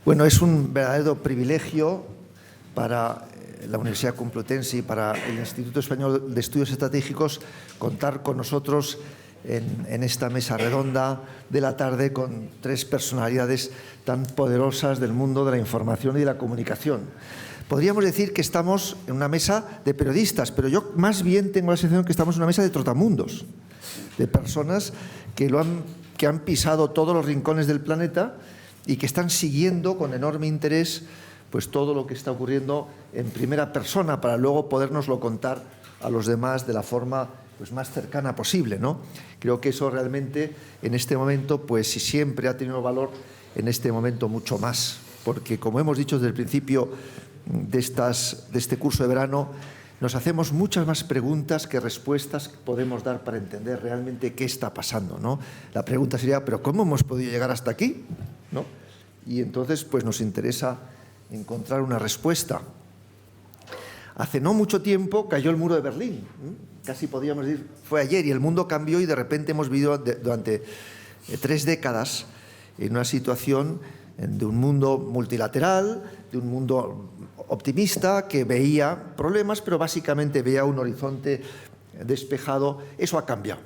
Bueno, es un verdadero privilegio para la Universidad Complutense y para el Instituto Español de Estudios Estratégicos contar con nosotros en esta mesa redonda de la tarde con tres personalidades tan poderosas del mundo de la información y de la comunicación. Podríamos decir que estamos en una mesa de periodistas, pero yo más bien tengo la sensación que estamos en una mesa de trotamundos, de personas que han pisado todos los rincones del planeta y que están siguiendo con enorme interés pues todo lo que está ocurriendo en primera persona para luego podérnoslo contar a los demás de la forma pues más cercana posible, ¿no? Creo que eso realmente en este momento pues si siempre ha tenido valor, en este momento mucho más, porque como hemos dicho desde el principio de este curso de verano, nos hacemos muchas más preguntas que respuestas que podemos dar para entender realmente qué está pasando, ¿no? La pregunta sería, ¿pero cómo hemos podido llegar hasta aquí? ¿No? Y entonces pues nos interesa encontrar una respuesta. Hace no mucho tiempo cayó el muro de Berlín, casi podríamos decir, fue ayer, y el mundo cambió y de repente hemos vivido durante 3 décadas en una situación de un mundo multilateral, de un mundo optimista que veía problemas, pero básicamente veía un horizonte despejado. Eso ha cambiado.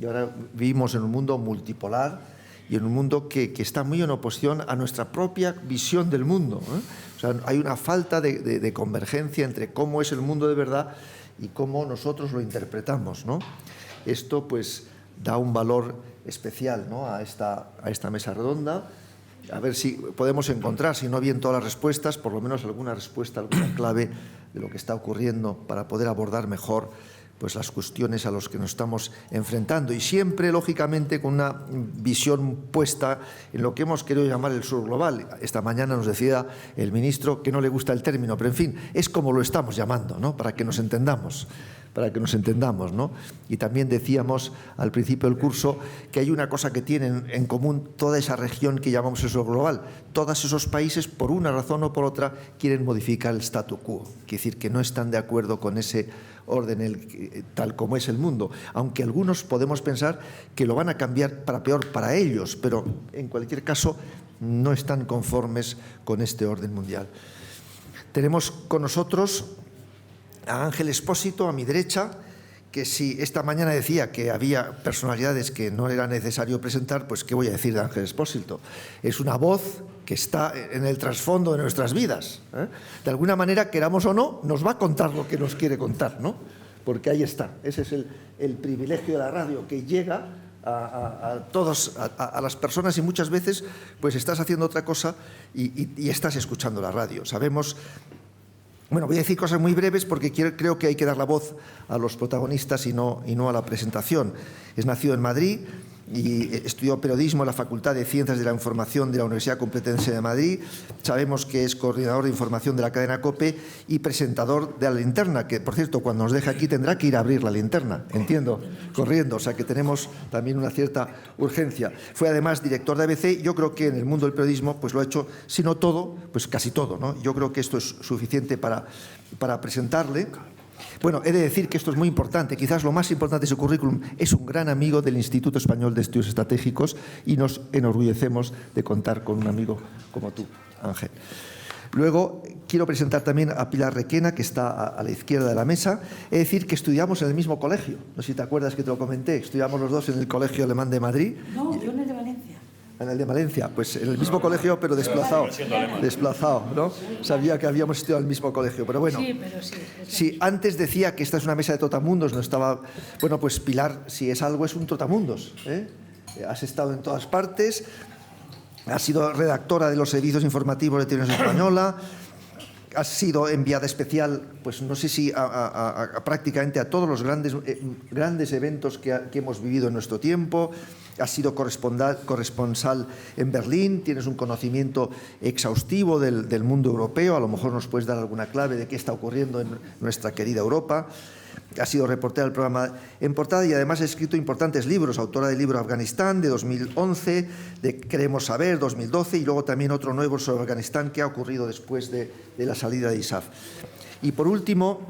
Y ahora vivimos en un mundo multipolar y en un mundo que está muy en oposición a nuestra propia visión del mundo, ¿eh? O sea, hay una falta de convergencia entre cómo es el mundo de verdad y cómo nosotros lo interpretamos, ¿no? Esto pues da un valor especial, ¿no? a esta mesa redonda. A ver si podemos encontrar, si no bien todas las respuestas, por lo menos alguna respuesta, alguna clave de lo que está ocurriendo para poder abordar mejor pues las cuestiones a las que nos estamos enfrentando y siempre, lógicamente, con una visión puesta en lo que hemos querido llamar el sur global. Esta mañana nos decía el ministro que no le gusta el término, pero en fin, es como lo estamos llamando, ¿no? Para que nos entendamos, ¿no? Y también decíamos al principio del curso que hay una cosa que tienen en común toda esa región que llamamos el sur global. Todos esos países, por una razón o por otra, quieren modificar el statu quo, quiere decir que no están de acuerdo con ese orden tal como es el mundo, aunque algunos podemos pensar que lo van a cambiar para peor para ellos, pero en cualquier caso no están conformes con este orden mundial. Tenemos con nosotros a Ángel Expósito, a mi derecha, que si esta mañana decía que había personalidades que no era necesario presentar, pues ¿qué voy a decir de Ángel Expósito? Es una voz que está en el trasfondo de nuestras vidas, ¿eh? De alguna manera, queramos o no, nos va a contar lo que nos quiere contar, ¿no? Porque ahí está, ese es el privilegio de la radio, que llega a las personas y muchas veces pues estás haciendo otra cosa y estás escuchando la radio. Sabemos. Bueno, voy a decir cosas muy breves porque creo que hay que dar la voz a los protagonistas y no a la presentación. Es nacido en Madrid y estudió periodismo en la Facultad de Ciencias de la Información de la Universidad Complutense de Madrid. Sabemos que es coordinador de información de la cadena COPE y presentador de La Linterna, que, por cierto, cuando nos deje aquí tendrá que ir a abrir La Linterna, entiendo, corriendo, o sea que tenemos también una cierta urgencia. Fue además director de ABC. Yo creo que en el mundo del periodismo pues lo ha hecho, si no todo, pues casi todo, ¿no? Yo creo que esto es suficiente para presentarle. Bueno, he de decir que esto es muy importante, quizás lo más importante de su currículum. Es un gran amigo del Instituto Español de Estudios Estratégicos y nos enorgullecemos de contar con un amigo como tú, Ángel. Luego quiero presentar también a Pilar Requena, que está a la izquierda de la mesa. Es decir, que estudiamos en el mismo colegio. No sé si te acuerdas que te lo comenté. Estudiamos los dos en el Colegio Alemán de Madrid. No, yo en el de Valencia. En el de Valencia, pues en el mismo colegio, pero desplazado, ¿no? Sabía que habíamos estudiado en el mismo colegio, pero bueno. Sí, pero sí. Sí, antes decía que esta es una mesa de trotamundos, no estaba. Bueno, pues Pilar, si es algo, es un trotamundos, ¿eh? Has estado en todas partes, has sido redactora de los servicios informativos de Televisión Española, has sido enviada especial, pues no sé si prácticamente a todos los grandes eventos que hemos vivido en nuestro tiempo. Has sido corresponsal en Berlín, tienes un conocimiento exhaustivo del mundo europeo, a lo mejor nos puedes dar alguna clave de qué está ocurriendo en nuestra querida Europa. Ha sido reportera del programa En Portada y además ha escrito importantes libros, autora del libro Afganistán de 2011, de Queremos Saber 2012 y luego también otro nuevo sobre Afganistán que ha ocurrido después de la salida de ISAF. Y por último,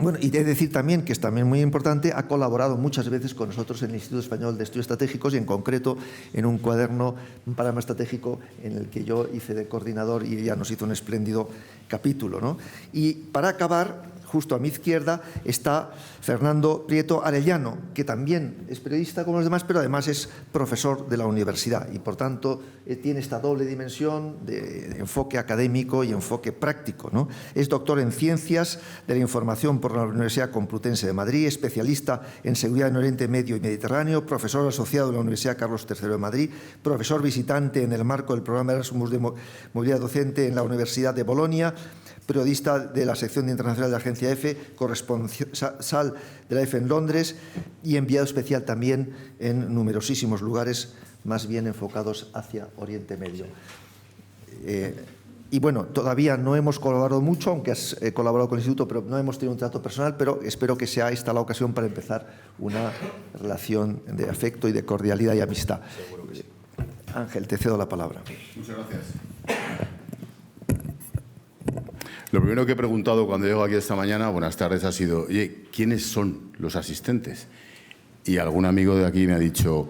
Bueno, y he de decir también, que es también muy importante, ha colaborado muchas veces con nosotros en el Instituto Español de Estudios Estratégicos y en concreto en un cuaderno, un panorama estratégico en el que yo hice de coordinador y ella nos hizo un espléndido capítulo, ¿no? Y para acabar, justo a mi izquierda, está Fernando Prieto Arellano, que también es periodista como los demás, pero además es profesor de la universidad y, por tanto, tiene esta doble dimensión de enfoque académico y enfoque práctico, ¿no? Es doctor en Ciencias de la Información por la Universidad Complutense de Madrid, especialista en Seguridad en Oriente Medio y Mediterráneo, profesor asociado de la Universidad Carlos III de Madrid, profesor visitante en el marco del programa Erasmus de Movilidad Docente en la Universidad de Bolonia, periodista de la sección internacional de la agencia EFE, corresponsal de la EFE en Londres y enviado especial también en numerosísimos lugares, más bien enfocados hacia Oriente Medio. Y bueno, todavía no hemos colaborado mucho, aunque has colaborado con el Instituto, pero no hemos tenido un trato personal, pero espero que sea esta la ocasión para empezar una relación de afecto y de cordialidad y amistad. Seguro que sí. Ángel, te cedo la palabra. Muchas gracias. Lo primero que he preguntado cuando llego aquí esta mañana, buenas tardes, ha sido, oye, ¿quiénes son los asistentes? Y algún amigo de aquí me ha dicho,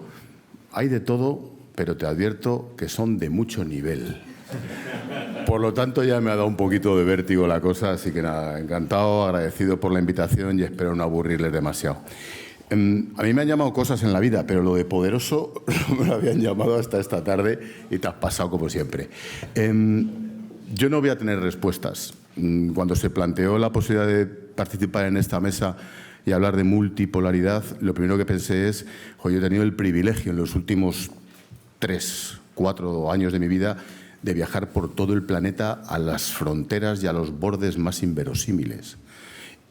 hay de todo, pero te advierto que son de mucho nivel. Por lo tanto, ya me ha dado un poquito de vértigo la cosa, así que nada, encantado, agradecido por la invitación y espero no aburrirles demasiado. A mí me han llamado cosas en la vida, pero lo de poderoso no me lo habían llamado hasta esta tarde y te has pasado como siempre. Yo no voy a tener respuestas. Cuando se planteó la posibilidad de participar en esta mesa y hablar de multipolaridad, lo primero que pensé es, yo he tenido el privilegio en los últimos 3, 4 años de mi vida de viajar por todo el planeta a las fronteras y a los bordes más inverosímiles.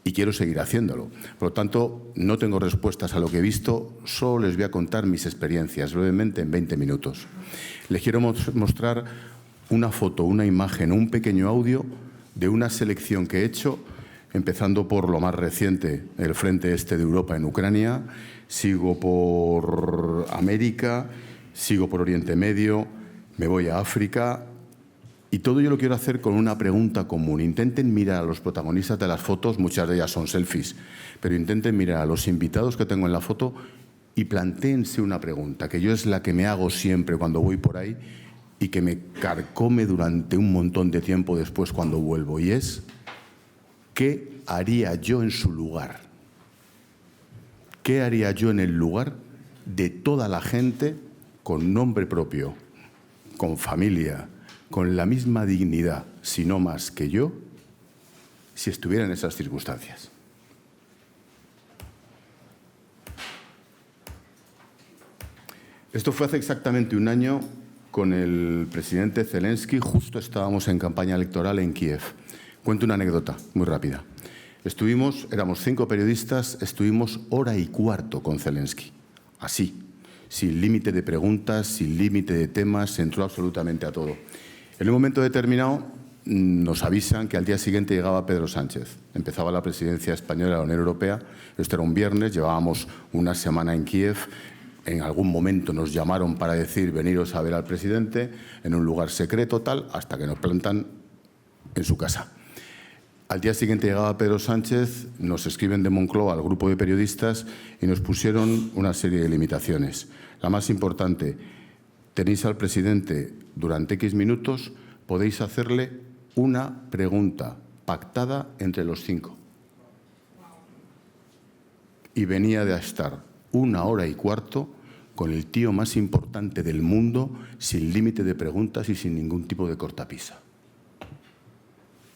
Y quiero seguir haciéndolo. Por lo tanto, no tengo respuestas a lo que he visto, solo les voy a contar mis experiencias brevemente en 20 minutos. Les quiero mostrar una foto, una imagen, un pequeño audio de una selección que he hecho, empezando por lo más reciente, el frente este de Europa en Ucrania, sigo por América, sigo por Oriente Medio, me voy a África y todo yo lo quiero hacer con una pregunta común. Intenten mirar a los protagonistas de las fotos, muchas de ellas son selfies, pero intenten mirar a los invitados que tengo en la foto y plantéense una pregunta, que yo es la que me hago siempre cuando voy por ahí y que me carcome durante un montón de tiempo después cuando vuelvo, y es, ¿qué haría yo en su lugar? ¿Qué haría yo en el lugar de toda la gente con nombre propio, con familia, con la misma dignidad, si no más que yo, si estuviera en esas circunstancias? Esto fue hace exactamente un año. Con el presidente Zelensky, justo estábamos en campaña electoral en Kiev. Cuento una anécdota muy rápida. Éramos 5 periodistas, estuvimos 1h15 con Zelensky. Así, sin límite de preguntas, sin límite de temas, se entró absolutamente a todo. En un momento determinado nos avisan que al día siguiente llegaba Pedro Sánchez. Empezaba la presidencia española de la Unión Europea. Esto era un viernes, llevábamos una semana en Kiev. En algún momento nos llamaron para decir, veniros a ver al presidente en un lugar secreto, tal, hasta que nos plantan en su casa. Al día siguiente llegaba Pedro Sánchez, nos escriben de Moncloa al grupo de periodistas y nos pusieron una serie de limitaciones. La más importante, tenéis al presidente durante X minutos, podéis hacerle una pregunta pactada entre los 5. Y venía de estar 1h15 con el tío más importante del mundo, sin límite de preguntas y sin ningún tipo de cortapisa.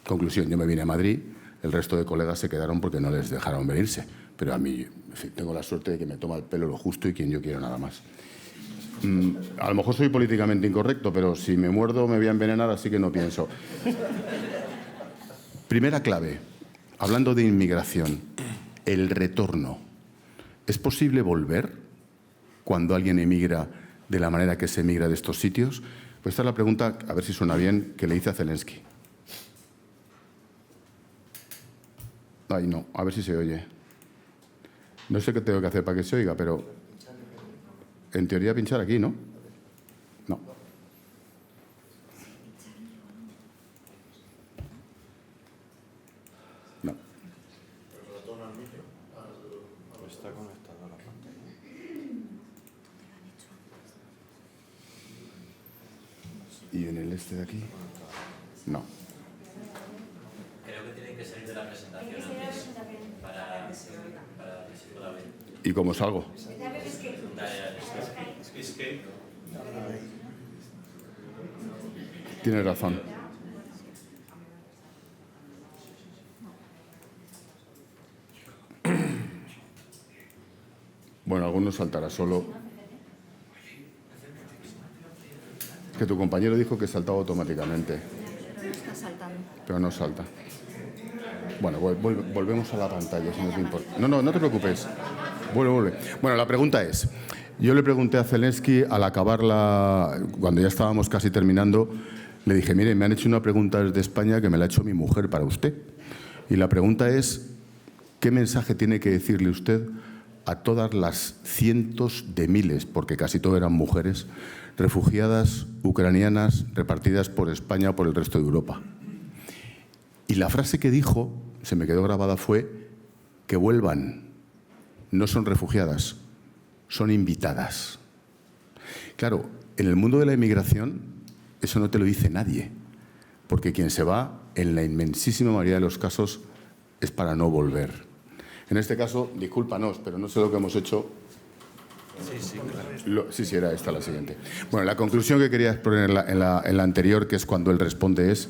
Conclusión, yo me vine a Madrid, el resto de colegas se quedaron porque no les dejaron venirse. Pero a mí, en fin, tengo la suerte de que me toma el pelo lo justo y quien yo quiero nada más. A lo mejor soy políticamente incorrecto, pero si me muerdo me voy a envenenar, así que no pienso. Primera clave, hablando de inmigración, el retorno. ¿Es posible volver cuando alguien emigra de la manera que se emigra de estos sitios? Pues esta es la pregunta, a ver si suena bien, que le hice a Zelensky. Ay, no, a ver si se oye. No sé qué tengo que hacer para que se oiga, pero en teoría pinchar aquí, ¿no? No. No. ¿Y en el este de aquí? No. Creo que tienen que salir de la presentación antes para que se pueda ver. ¿Y cómo salgo? Tienes razón. Bueno, algunos saltará solo. Que tu compañero dijo que saltaba automáticamente. Pero está saltando. Pero no salta. Bueno, volvemos a la pantalla, si no te importa. No te preocupes. Vuelve. Bueno, la pregunta es, yo le pregunté a Zelensky al acabarla, cuando ya estábamos casi terminando, le dije, mire, me han hecho una pregunta desde España que me la ha hecho mi mujer para usted. Y la pregunta es, ¿qué mensaje tiene que decirle usted a todas las cientos de miles, porque casi todo eran mujeres, refugiadas ucranianas repartidas por España, por el resto de Europa? Y la frase que dijo, se me quedó grabada, fue que vuelvan. No son refugiadas, son invitadas. Claro, en el mundo de la inmigración eso no te lo dice nadie, porque quien se va, en la inmensísima mayoría de los casos, es para no volver. En este caso, discúlpanos, pero no sé lo que hemos hecho. Sí, claro. Sí, era esta la siguiente. Bueno, la conclusión que quería exponer en la anterior, que es cuando él responde, es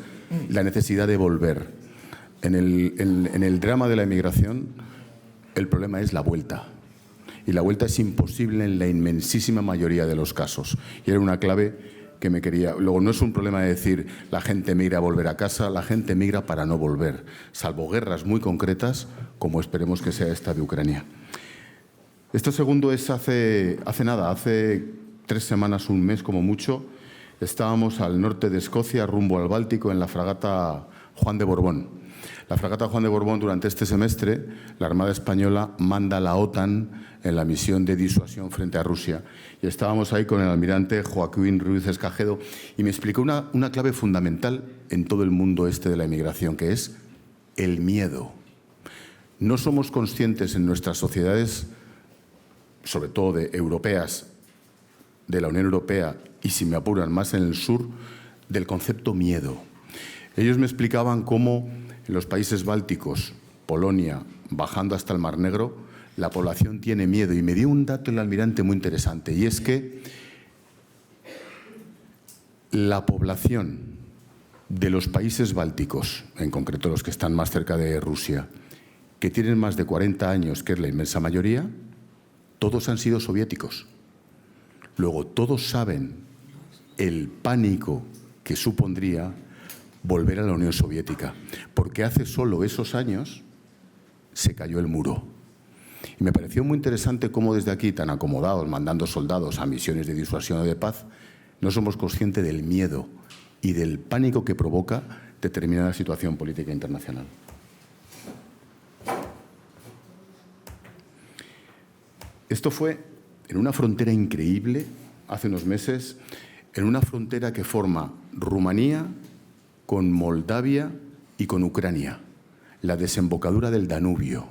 la necesidad de volver. En el drama de la inmigración, el problema es la vuelta. Y la vuelta es imposible en la inmensísima mayoría de los casos. Y era una clave que me quería... Luego, no es un problema de decir la gente migra a volver a casa, la gente migra para no volver, salvo guerras muy concretas, como esperemos que sea esta de Ucrania. Esto segundo es hace 3 semanas, un mes como mucho, estábamos al norte de Escocia, rumbo al Báltico, en la fragata Juan de Borbón. La fragata Juan de Borbón, durante este semestre, la Armada Española manda a la OTAN en la misión de disuasión frente a Rusia. Y estábamos ahí con el almirante Joaquín Ruiz Escajedo y me explicó una clave fundamental en todo el mundo este de la inmigración, que es el miedo. No somos conscientes en nuestras sociedades, sobre todo de europeas, de la Unión Europea y, si me apuran, más en el sur, del concepto miedo. Ellos me explicaban cómo en los países bálticos, Polonia, bajando hasta el Mar Negro, la población tiene miedo. Y me dio un dato el almirante muy interesante, y es que la población de los países bálticos, en concreto los que están más cerca de Rusia, que tienen más de 40 años, que es la inmensa mayoría, todos han sido soviéticos. Luego, todos saben el pánico que supondría volver a la Unión Soviética, porque hace solo esos años se cayó el muro. Y me pareció muy interesante cómo desde aquí, tan acomodados, mandando soldados a misiones de disuasión o de paz, no somos conscientes del miedo y del pánico que provoca determinada situación política internacional. Esto fue en una frontera increíble, hace unos meses, en una frontera que forma Rumanía con Moldavia y con Ucrania, la desembocadura del Danubio.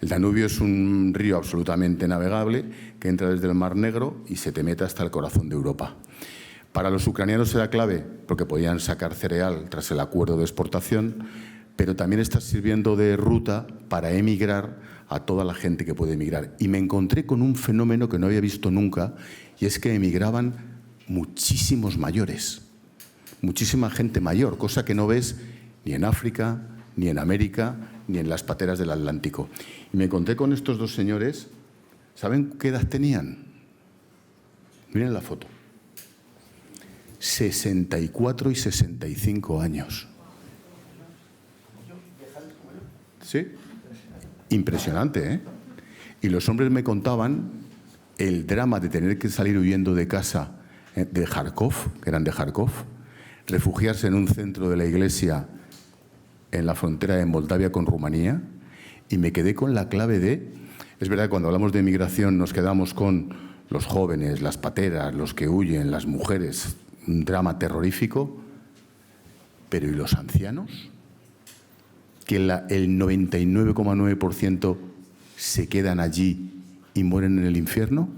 El Danubio es un río absolutamente navegable que entra desde el Mar Negro y se te mete hasta el corazón de Europa. Para los ucranianos era clave porque podían sacar cereal tras el acuerdo de exportación, pero también está sirviendo de ruta para emigrar a toda la gente que puede emigrar. Y me encontré con un fenómeno que no había visto nunca, y es que emigraban muchísimos mayores, muchísima gente mayor, cosa que no ves ni en África, ni en América, ni en las pateras del Atlántico. Y me encontré con estos dos señores. ¿Saben qué edad tenían? Miren la foto. 64 y 65 años. ¿Sí? Impresionante, ¿eh? Y los hombres me contaban el drama de tener que salir huyendo de casa de Kharkov, que eran de Kharkov, refugiarse en un centro de la iglesia en la frontera de Moldavia con Rumanía, y me quedé con la clave de... Es verdad que cuando hablamos de migración nos quedamos con los jóvenes, las pateras, los que huyen, las mujeres, un drama terrorífico, pero ¿y los ancianos? Que el 99,9% se quedan allí y mueren en el infierno.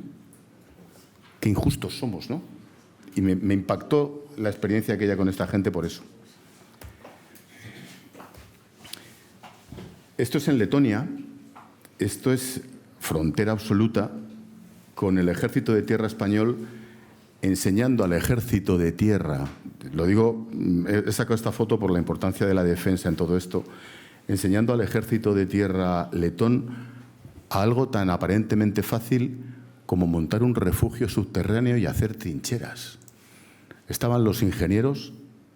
Qué injustos somos, ¿no? me impactó la experiencia aquella con esta gente por eso. Esto es en Letonia, esto es frontera absoluta con el ejército de tierra español enseñando al ejército de tierra, lo digo, he sacado esta foto por la importancia de la defensa en todo esto, enseñando al ejército de tierra letón a algo tan aparentemente fácil como montar un refugio subterráneo y hacer trincheras. Estaban los ingenieros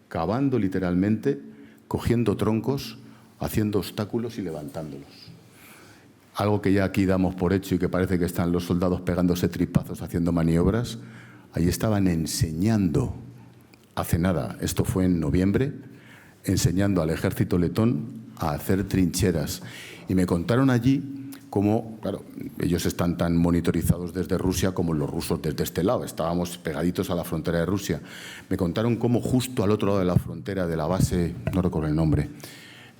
cavando literalmente, cogiendo troncos, haciendo obstáculos y levantándolos. Algo que ya aquí damos por hecho y que parece que están los soldados pegándose tripazos haciendo maniobras, ahí estaban enseñando, hace nada, esto fue en noviembre, enseñando al ejército letón a hacer trincheras. Y me contaron allí cómo, claro, ellos están tan monitorizados desde Rusia como los rusos desde este lado. Estábamos pegaditos a la frontera de Rusia. Me contaron cómo justo al otro lado de la frontera de la base, no recuerdo el nombre,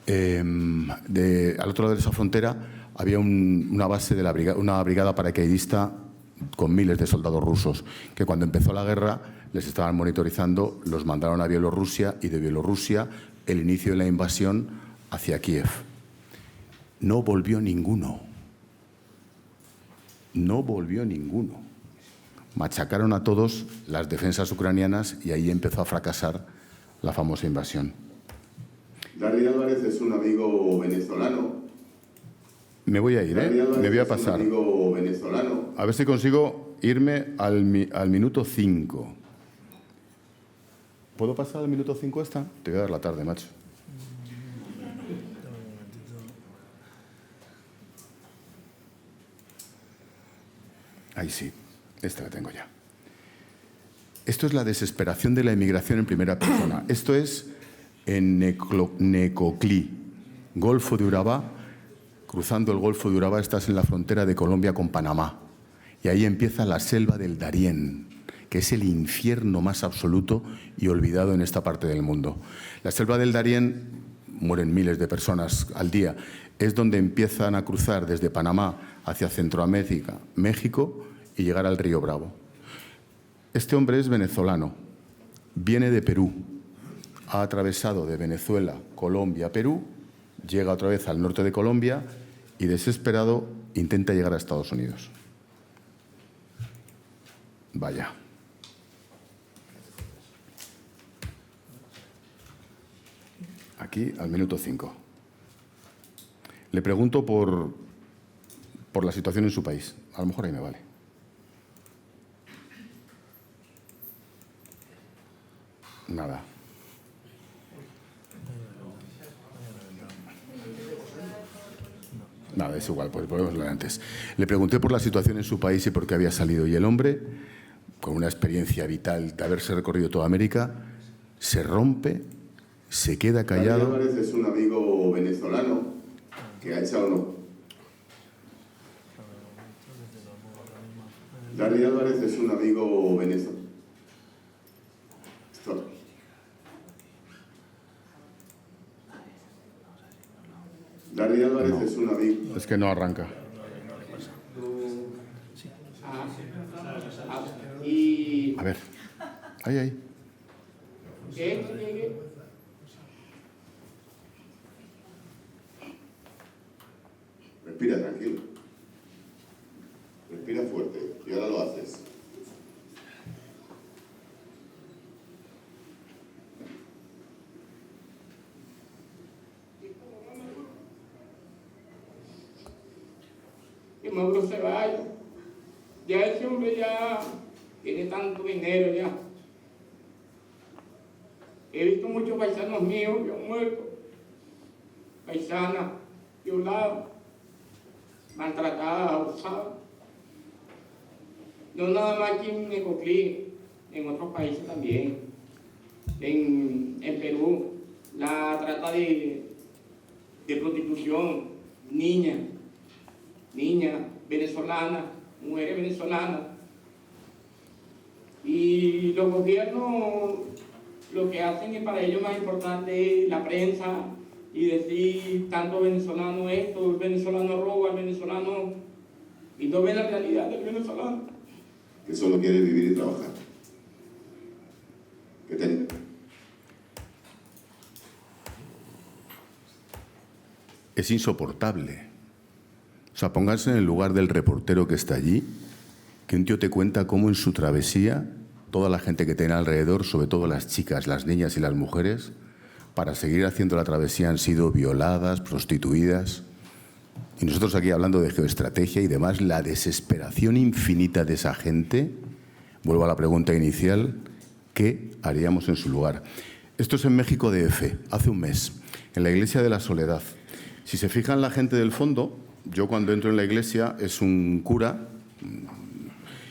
al otro lado de esa frontera había una base de una brigada paracaidista con miles de soldados rusos, que cuando empezó la guerra les estaban monitorizando, los mandaron a Bielorrusia y de Bielorrusia el inicio de la invasión hacia Kiev. No volvió ninguno. No volvió ninguno. Machacaron a todos las defensas ucranianas y ahí empezó a fracasar la famosa invasión. Darry Álvarez es un amigo venezolano. Me voy a ir, me voy a pasar. Es un amigo venezolano. A ver si consigo irme al minuto 5. ¿Puedo pasar al minuto 5 esta? Te voy a dar la tarde, macho. Ahí sí, esta la tengo ya. Esto es la desesperación de la emigración en primera persona. Esto es en Necoclí, Golfo de Urabá. Cruzando el Golfo de Urabá estás en la frontera de Colombia con Panamá. Y ahí empieza la selva del Darién, que es el infierno más absoluto y olvidado en esta parte del mundo. La selva del Darién, mueren miles de personas al día, es donde empiezan a cruzar desde Panamá hacia Centroamérica, México y llegar al río Bravo. Este hombre es venezolano, viene de Perú, ha atravesado de Venezuela, Colombia, Perú, llega otra vez al norte de Colombia y desesperado intenta llegar a Estados Unidos. Vaya. Aquí al minuto 5. Le pregunto por la situación en su país. A lo mejor ahí me vale. Nada. Nada, es igual, pues podemos leer antes. Le pregunté por la situación en su país y por qué había salido. Y el hombre, con una experiencia vital de haberse recorrido toda América, se rompe, se queda callado. Darry Álvarez es un amigo venezolano que ha echado no. Darry Álvarez es un amigo venezolano. Darry Álvarez no. Es un amigo. Es que no arranca. A ver. Ahí. Respira tranquilo. Respira fuerte. Y ahora lo haces. Que Maduro se vaya. Ya ese hombre ya tiene tanto dinero ya. He visto muchos paisanos míos que han muerto, paisanas violadas, maltratadas, abusadas. No nada más aquí en Necoclí, en otros países también. En Perú, la trata de prostitución, niñas venezolanas, mujeres venezolanas. Y los gobiernos lo que hacen es para ellos más importante la prensa y decir tanto venezolano esto, el venezolano roba, el venezolano, y no ven la realidad del venezolano. Que solo quiere vivir y trabajar. es insoportable. O sea, pónganse en el lugar del reportero que está allí, que un tío te cuenta cómo en su travesía toda la gente que tiene alrededor, sobre todo las chicas, las niñas y las mujeres, para seguir haciendo la travesía han sido violadas, prostituidas. Y nosotros aquí hablando de geoestrategia y demás, la desesperación infinita de esa gente. Vuelvo a la pregunta inicial, ¿qué haríamos en su lugar? Esto es en México DF, hace un mes, en la Iglesia de la Soledad. Si se fijan la gente del fondo, yo cuando entro en la iglesia es un cura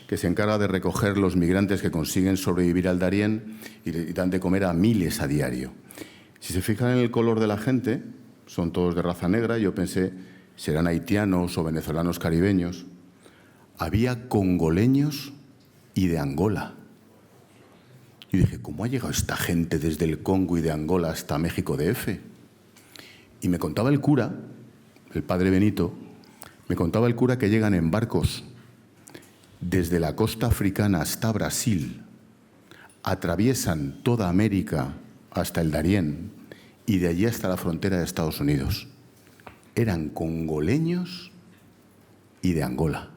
que se encarga de recoger los migrantes que consiguen sobrevivir al Darién y dan de comer a miles a diario. Si se fijan en el color de la gente, son todos de raza negra. Yo pensé, serán haitianos o venezolanos caribeños. Había congoleños y de Angola. Y dije, ¿cómo ha llegado esta gente desde el Congo y de Angola hasta México DF? Y me contaba el cura, el padre Benito, me contaba el cura que llegan en barcos desde la costa africana hasta Brasil, atraviesan toda América hasta el Darién y de allí hasta la frontera de Estados Unidos. Eran congoleños y de Angola.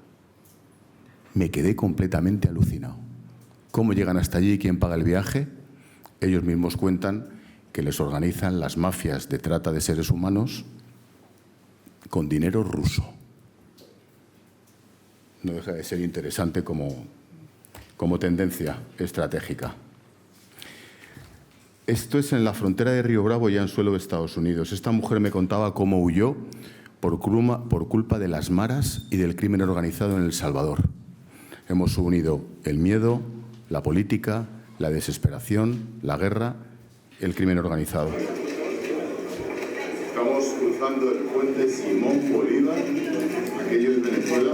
Me quedé completamente alucinado. ¿Cómo llegan hasta allí y quién paga el viaje? Ellos mismos cuentan que les organizan las mafias de trata de seres humanos con dinero ruso. No deja de ser interesante como tendencia estratégica. Esto es en la frontera de Río Bravo, ya en suelo de Estados Unidos. Esta mujer me contaba cómo huyó por culpa de las maras y del crimen organizado en El Salvador. Hemos unido el miedo, la política, la desesperación, la guerra, el crimen organizado. Estamos cruzando el puente Simón Bolívar, aquello es Venezuela,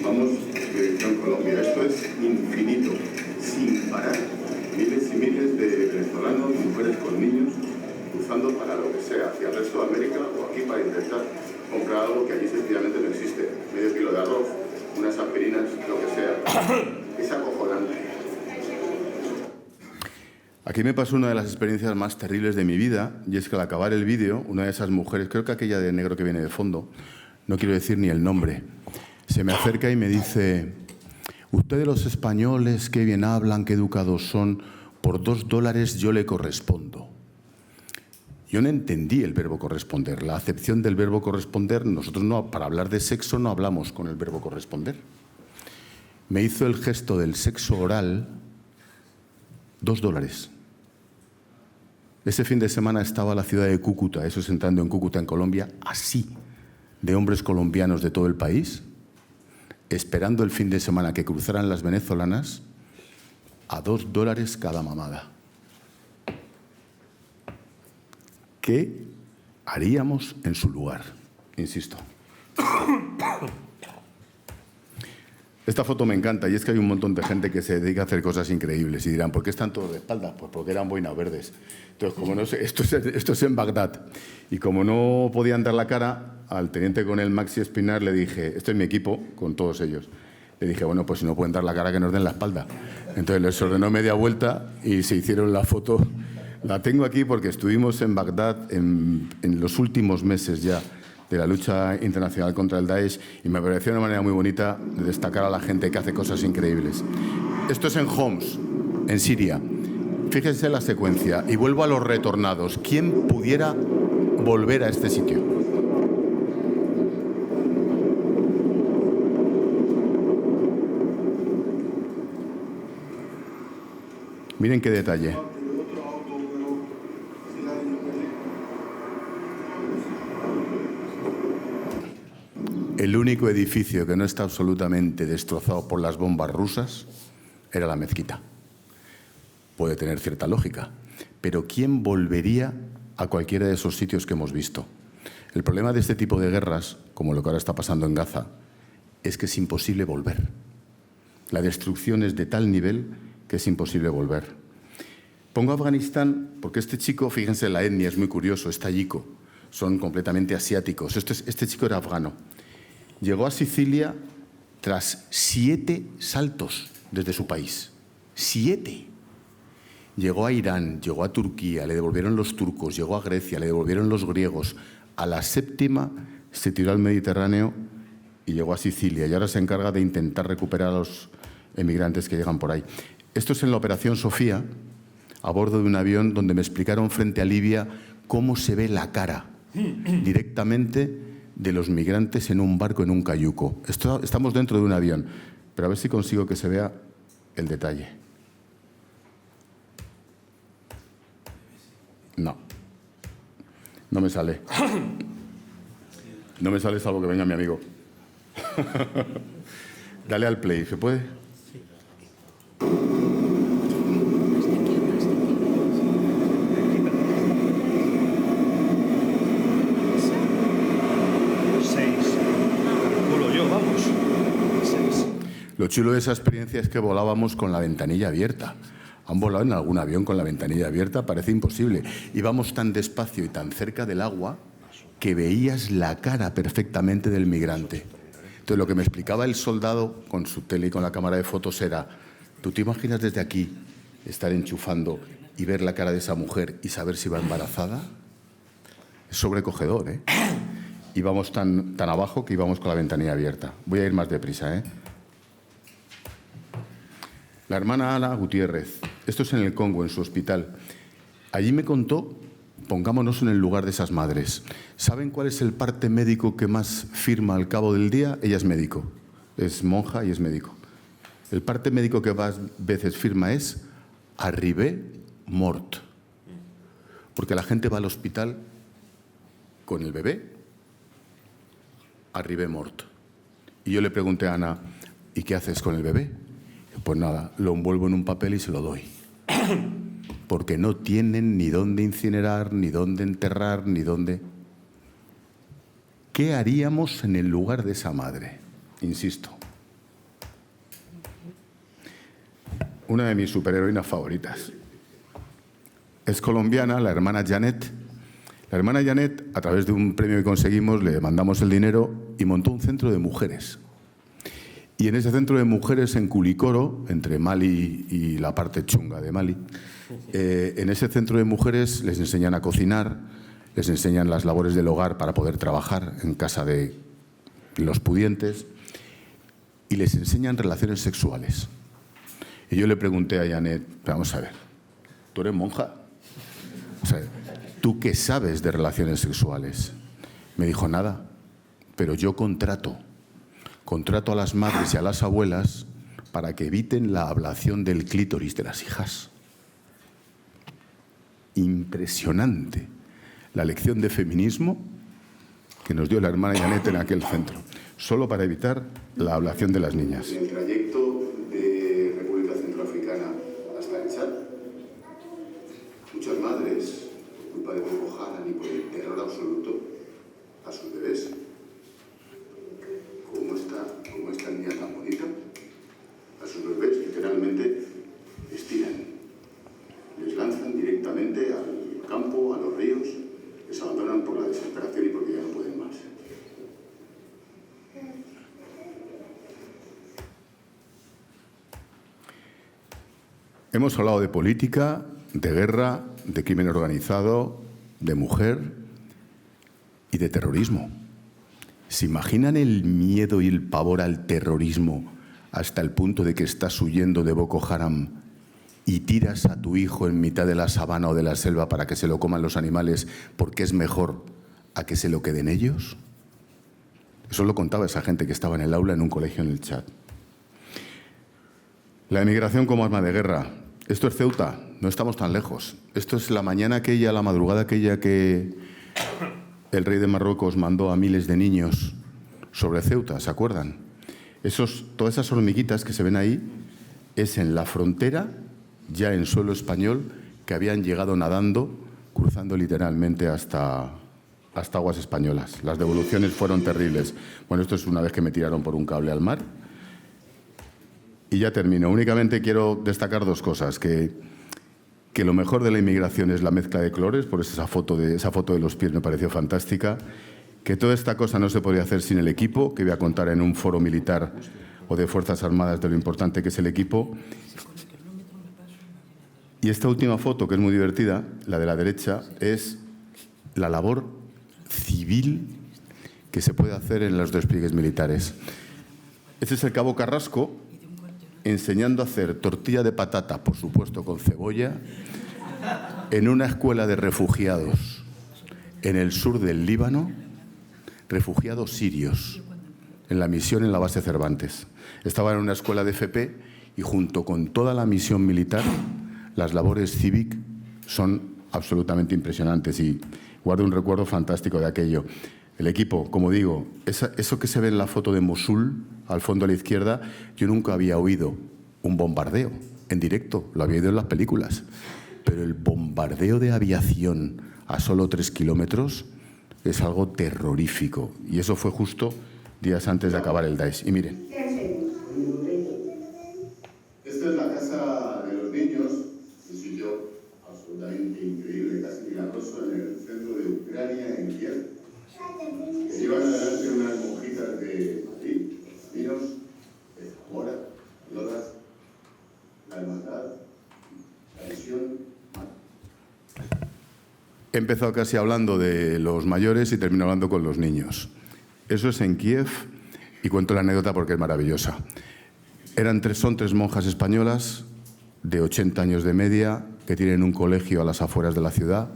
vamos dirección Colombia. Esto es infinito, sin parar. Miles y miles de venezolanos, mujeres con niños, cruzando para lo que sea, hacia el resto de América o aquí para intentar comprar algo que allí sencillamente no existe. Medio kilo de arroz, unas aspirinas, lo que sea. Es acojonante. Aquí me pasó una de las experiencias más terribles de mi vida, y es que al acabar el vídeo, una de esas mujeres, creo que aquella de negro que viene de fondo, no quiero decir ni el nombre, se me acerca y me dice: ustedes los españoles, qué bien hablan, qué educados son, por $2 yo le correspondo. Yo no entendí el verbo corresponder, la acepción del verbo corresponder. Nosotros no, para hablar de sexo no hablamos con el verbo corresponder. Me hizo el gesto del sexo oral, $2. Ese fin de semana estaba la ciudad de Cúcuta, eso es entrando en Cúcuta, en Colombia, así, de hombres colombianos de todo el país, esperando el fin de semana que cruzaran las venezolanas a $2 cada mamada. ¿Qué haríamos en su lugar? Insisto. Esta foto me encanta y es que hay un montón de gente que se dedica a hacer cosas increíbles y dirán, ¿por qué están todos de espaldas? Pues porque eran boinas verdes. Entonces, como no sé, esto es en Bagdad. Y como no podían dar la cara, al teniente coronel Maxi Espinar le dije, este es mi equipo, con todos ellos. Le dije, bueno, pues si no pueden dar la cara, que nos den la espalda. Entonces les ordenó media vuelta y se hicieron la foto. La tengo aquí porque estuvimos en Bagdad en los últimos meses ya de la lucha internacional contra el Daesh y me pareció una manera muy bonita de destacar a la gente que hace cosas increíbles. Esto es en Homs, en Siria. Fíjense la secuencia y vuelvo a los retornados. ¿Quién pudiera volver a este sitio? Miren qué detalle. El único edificio que no está absolutamente destrozado por las bombas rusas era la mezquita. Puede tener cierta lógica, pero ¿quién volvería a cualquiera de esos sitios que hemos visto? El problema de este tipo de guerras, como lo que ahora está pasando en Gaza, es que es imposible volver. La destrucción es de tal nivel que es imposible volver. Pongo Afganistán porque este chico, fíjense, la etnia es muy curioso, es tayiko, son completamente asiáticos. Este chico era afgano. Llegó a Sicilia tras 7 saltos desde su país. 7. Llegó a Irán, llegó a Turquía, le devolvieron los turcos, llegó a Grecia, le devolvieron los griegos. a la 7ª se tiró al Mediterráneo y llegó a Sicilia, y ahora se encarga de intentar recuperar a los emigrantes que llegan por ahí. Esto es en la Operación Sofía, a bordo de un avión donde me explicaron frente a Libia cómo se ve la cara directamente de los migrantes en un barco, en un cayuco. Estamos dentro de un avión, pero a ver si consigo que se vea el detalle. No me sale. No me sale salvo que venga mi amigo. Dale al play, ¿se puede? Lo chulo de esa experiencia es que volábamos con la ventanilla abierta. ¿Han volado en algún avión con la ventanilla abierta? Parece imposible. Íbamos tan despacio y tan cerca del agua que veías la cara perfectamente del migrante. Entonces, lo que me explicaba el soldado con su tele y con la cámara de fotos era: ¿tú te imaginas desde aquí estar enchufando y ver la cara de esa mujer y saber si va embarazada? Es sobrecogedor, ¿eh? Íbamos tan abajo que íbamos con la ventanilla abierta. Voy a ir más deprisa, ¿eh? La hermana Ana Gutiérrez, esto es en el Congo, en su hospital. Allí me contó, pongámonos en el lugar de esas madres. ¿Saben cuál es el parte médico que más firma al cabo del día? Ella es médico, es monja y es médico. El parte médico que más veces firma es arribé mort. Porque la gente va al hospital con el bebé, arribé mort. Y yo le pregunté a Ana, ¿y qué haces con el bebé? Pues nada, lo envuelvo en un papel y se lo doy. Porque no tienen ni dónde incinerar, ni dónde enterrar, ni dónde... ¿Qué haríamos en el lugar de esa madre? Insisto. Una de mis superheroínas favoritas. Es colombiana, la hermana Janet. La hermana Janet, a través de un premio que conseguimos, le mandamos el dinero y montó un centro de mujeres. Y en ese centro de mujeres en Culicoro, entre Mali y la parte chunga de Mali, en ese centro de mujeres les enseñan a cocinar, les enseñan las labores del hogar para poder trabajar en casa de los pudientes y les enseñan relaciones sexuales. Y yo le pregunté a Janet, vamos a ver, ¿tú eres monja? O sea, ¿tú qué sabes de relaciones sexuales? Me dijo, nada, pero yo contrato a las madres y a las abuelas para que eviten la ablación del clítoris de las hijas. Impresionante la lección de feminismo que nos dio la hermana Janet en aquel centro, solo para evitar la ablación de las niñas. En el trayecto de República Centroafricana hasta el Chad, muchas madres, por culpa de Boko Haram y por el terror absoluto a sus bebés, como esta niña tan bonita, a sus bebés literalmente les tiran, les lanzan directamente al campo, a los ríos, les abandonan por la desesperación y porque ya no pueden más. Hemos hablado de política, de guerra, de crimen organizado, de mujer y de terrorismo. ¿Se imaginan el miedo y el pavor al terrorismo hasta el punto de que estás huyendo de Boko Haram y tiras a tu hijo en mitad de la sabana o de la selva para que se lo coman los animales porque es mejor a que se lo queden ellos? Eso lo contaba esa gente que estaba en el aula en un colegio en el Chad. La emigración como arma de guerra. Esto es Ceuta, no estamos tan lejos. Esto es la mañana aquella, la madrugada aquella que el rey de Marruecos mandó a miles de niños sobre Ceuta, ¿se acuerdan? Todas esas hormiguitas que se ven ahí es en la frontera, ya en suelo español, que habían llegado nadando, cruzando literalmente hasta aguas españolas. Las devoluciones fueron terribles. Bueno, esto es una vez que me tiraron por un cable al mar. Y ya termino. Únicamente quiero destacar dos cosas, que lo mejor de la inmigración es la mezcla de colores, por eso esa foto de los pies me pareció fantástica, que toda esta cosa no se podría hacer sin el equipo, que voy a contar en un foro militar o de Fuerzas Armadas de lo importante que es el equipo. Y esta última foto, que es muy divertida, la de la derecha, es la labor civil que se puede hacer en los despliegues militares. Este es el cabo Carrasco enseñando a hacer tortilla de patata, por supuesto con cebolla, en una escuela de refugiados en el sur del Líbano, refugiados sirios, en la misión en la base Cervantes. Estaba en una escuela de FP y junto con toda la misión militar, las labores cívicas son absolutamente impresionantes y guardo un recuerdo fantástico de aquello. El equipo, como digo, eso que se ve en la foto de Mosul, al fondo a la izquierda, yo nunca había oído un bombardeo en directo, lo había oído en las películas, pero el bombardeo de aviación a solo 3 kilómetros es algo terrorífico y eso fue justo días antes de acabar el Daesh. Y miren. Esta es la casa de los niños, un sitio absolutamente increíble, casi milagroso, en el centro de Ucrania, en Kiev. Que llevan adelante unas monjitas de Madrid, los niños, de Zamora, todas, la hermandad, la misión. He empezado casi hablando de los mayores y termino hablando con los niños. Eso es en Kiev y cuento la anécdota porque es maravillosa. Son 3 monjas españolas de 80 años de media que tienen un colegio a las afueras de la ciudad.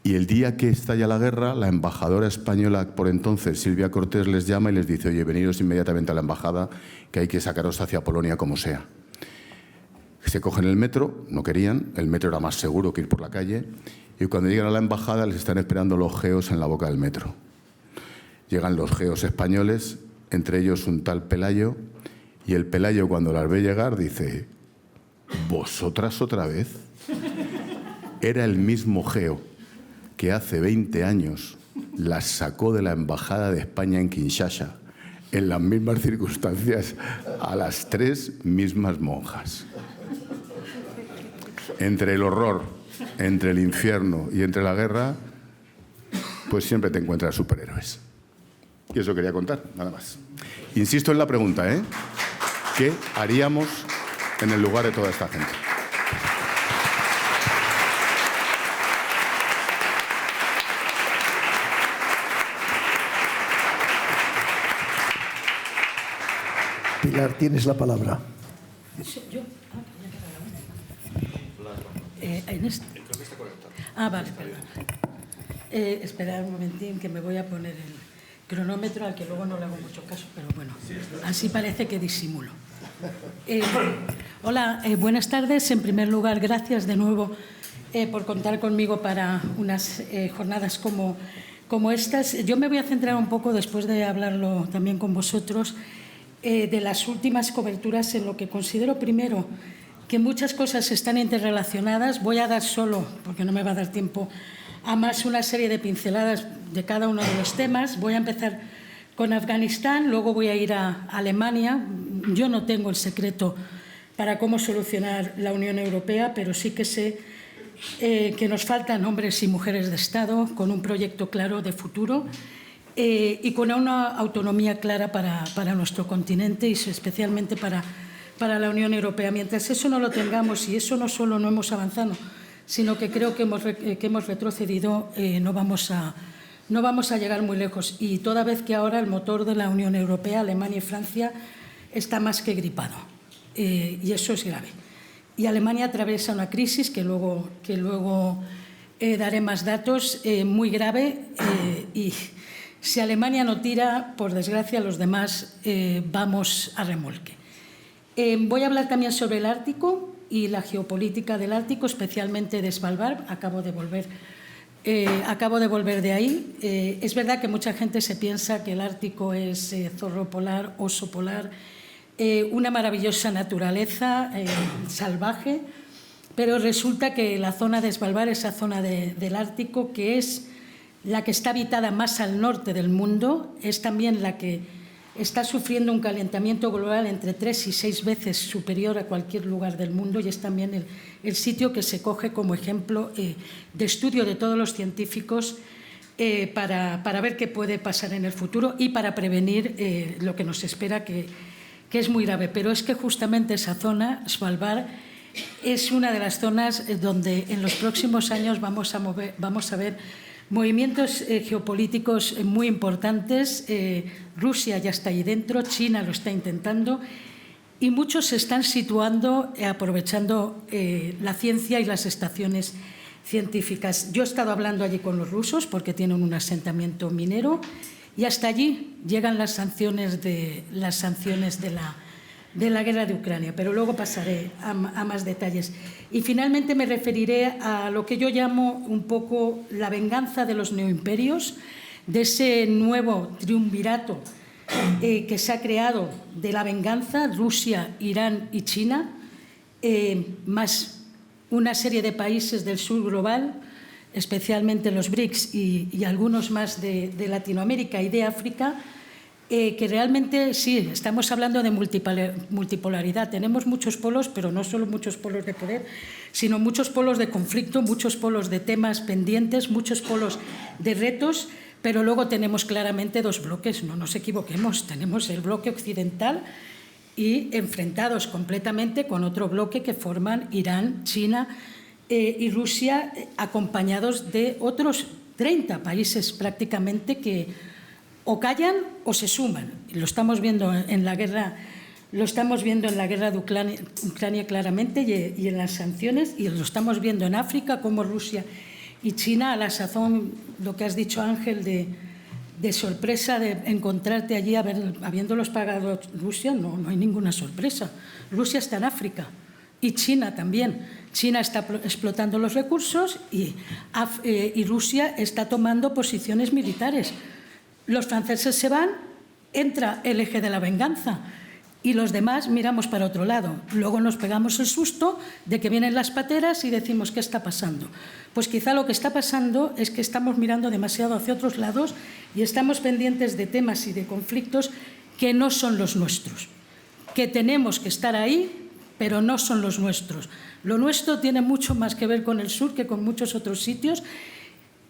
Y el día que estalla la guerra, la embajadora española por entonces, Silvia Cortés, les llama y les dice: oye, veniros inmediatamente a la embajada, que hay que sacaros hacia Polonia como sea. Se cogen el metro, no querían, el metro era más seguro que ir por la calle, y cuando llegan a la embajada les están esperando los geos en la boca del metro. Llegan los geos españoles, entre ellos un tal Pelayo, y el Pelayo cuando las ve llegar dice: ¿vosotras otra vez? Era el mismo geo que hace 20 años las sacó de la embajada de España en Kinshasa, en las mismas circunstancias, a las 3 mismas monjas. Entre el horror, entre el infierno y entre la guerra, pues siempre te encuentras superhéroes. Y eso quería contar, nada más. Insisto en la pregunta, ¿eh? ¿Qué haríamos en el lugar de toda esta gente? Pilar, tienes la palabra. ¿Yo? ¿En este? Vale, perdón. Esperad un momentín que me voy a poner el cronómetro, al que luego no le hago mucho caso, pero bueno, así parece que disimulo. Hola, buenas tardes. En primer lugar, gracias de nuevo por contar conmigo para unas jornadas como estas. Yo me voy a centrar un poco, después de hablarlo también con vosotros, de las últimas coberturas en lo que considero, primero, que muchas cosas están interrelacionadas. Voy a dar solo, porque no me va a dar tiempo, a más una serie de pinceladas de cada uno de los temas. Voy a empezar con Afganistán, luego voy a ir a Alemania. Yo no tengo el secreto para cómo solucionar la Unión Europea, pero sí que sé que nos faltan hombres y mujeres de Estado con un proyecto claro de futuro y con una autonomía clara para nuestro continente y especialmente para la Unión Europea. Mientras eso no lo tengamos, y eso no solo no hemos avanzado, sino que creo que hemos retrocedido, no vamos a llegar muy lejos. Y toda vez que ahora el motor de la Unión Europea, Alemania y Francia, está más que gripado. Y eso es grave. Y Alemania atraviesa una crisis que luego daré más datos, muy grave. Y si Alemania no tira, por desgracia, los demás vamos a remolque. Voy a hablar también sobre el Ártico y la geopolítica del Ártico, especialmente de Svalbard. Acabo de volver de ahí. Es verdad que mucha gente se piensa que el Ártico es zorro polar, oso polar, una maravillosa naturaleza salvaje, pero resulta que la zona de Svalbard, esa zona del Ártico, que es la que está habitada más al norte del mundo, es también la que está sufriendo un calentamiento global entre 3 y 6 veces superior a cualquier lugar del mundo, y es también el sitio que se coge como ejemplo de estudio de todos los científicos para ver qué puede pasar en el futuro y para prevenir lo que nos espera, que es muy grave. Pero es que justamente esa zona, Svalbard, es una de las zonas donde en los próximos años vamos a ver movimientos geopolíticos muy importantes. Rusia ya está ahí dentro, China lo está intentando y muchos se están situando aprovechando la ciencia y las estaciones científicas. Yo he estado hablando allí con los rusos porque tienen un asentamiento minero y hasta allí llegan las sanciones de la guerra de Ucrania, pero luego pasaré a más detalles. Y finalmente me referiré a lo que yo llamo un poco la venganza de los neoimperios, de ese nuevo triunvirato que se ha creado de la venganza, Rusia, Irán y China, más una serie de países del sur global, especialmente los BRICS y algunos más de Latinoamérica y de África, que realmente sí, estamos hablando de multipolaridad. Tenemos muchos polos, pero no solo muchos polos de poder, sino muchos polos de conflicto, muchos polos de temas pendientes, muchos polos de retos, pero luego tenemos claramente dos bloques, no nos equivoquemos. Tenemos el bloque occidental y enfrentados completamente con otro bloque que forman Irán, China y Rusia, acompañados de otros 30 países prácticamente que o callan o se suman. Lo estamos viendo en la guerra, de Ucrania claramente y en las sanciones, y lo estamos viendo en África, como Rusia y China, a la sazón, lo que has dicho, Ángel, de sorpresa de encontrarte allí habiéndolos pagado Rusia. No hay ninguna sorpresa. Rusia está en África y China también. China está explotando los recursos y Rusia está tomando posiciones militares. Los franceses se van, entra el eje de la venganza y los demás miramos para otro lado. Luego nos pegamos el susto de que vienen las pateras y decimos, ¿qué está pasando? Pues quizá lo que está pasando es que estamos mirando demasiado hacia otros lados y estamos pendientes de temas y de conflictos que no son los nuestros, que tenemos que estar ahí, pero no son los nuestros. Lo nuestro tiene mucho más que ver con el sur que con muchos otros sitios.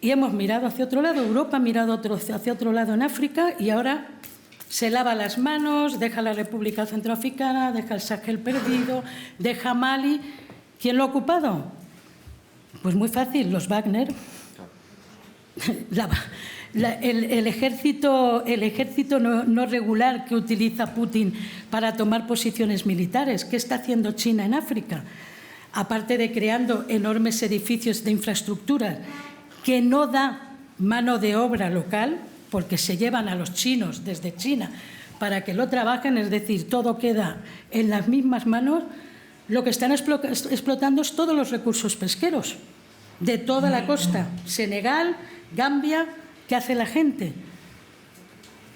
Y hemos mirado hacia otro lado, Europa ha mirado hacia otro lado en África y ahora se lava las manos, deja la República Centroafricana, deja el Sahel perdido, deja Mali. ¿Quién lo ha ocupado? Pues muy fácil, los Wagner. El ejército no regular que utiliza Putin para tomar posiciones militares. ¿Qué está haciendo China en África? Aparte de creando enormes edificios de infraestructura que no da mano de obra local, porque se llevan a los chinos desde China para que lo trabajen, es decir, todo queda en las mismas manos, lo que están explotando es todos los recursos pesqueros de toda la costa. Senegal, Gambia, ¿qué hace la gente?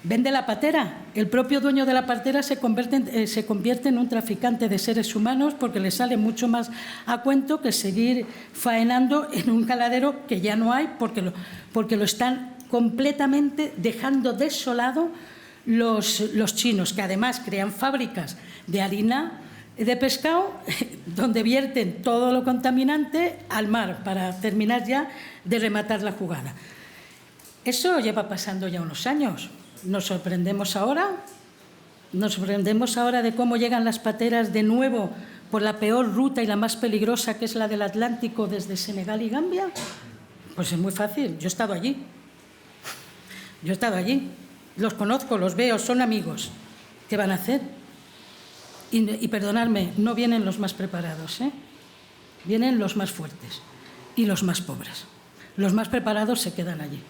Vende la patera. El propio dueño de la patera se convierte en un traficante de seres humanos porque le sale mucho más a cuento que seguir faenando en un caladero que ya no hay porque lo están completamente dejando desolado los chinos, que además crean fábricas de harina de pescado donde vierten todo lo contaminante al mar para terminar ya de rematar la jugada. Eso lleva pasando ya unos años. Nos sorprendemos ahora de cómo llegan las pateras de nuevo por la peor ruta y la más peligrosa, que es la del Atlántico desde Senegal y Gambia. Pues es muy fácil, yo he estado allí. Los conozco, los veo, son amigos. ¿Qué van a hacer? Y perdonadme, no vienen los más preparados, vienen los más fuertes y los más pobres. Los más preparados se quedan allí.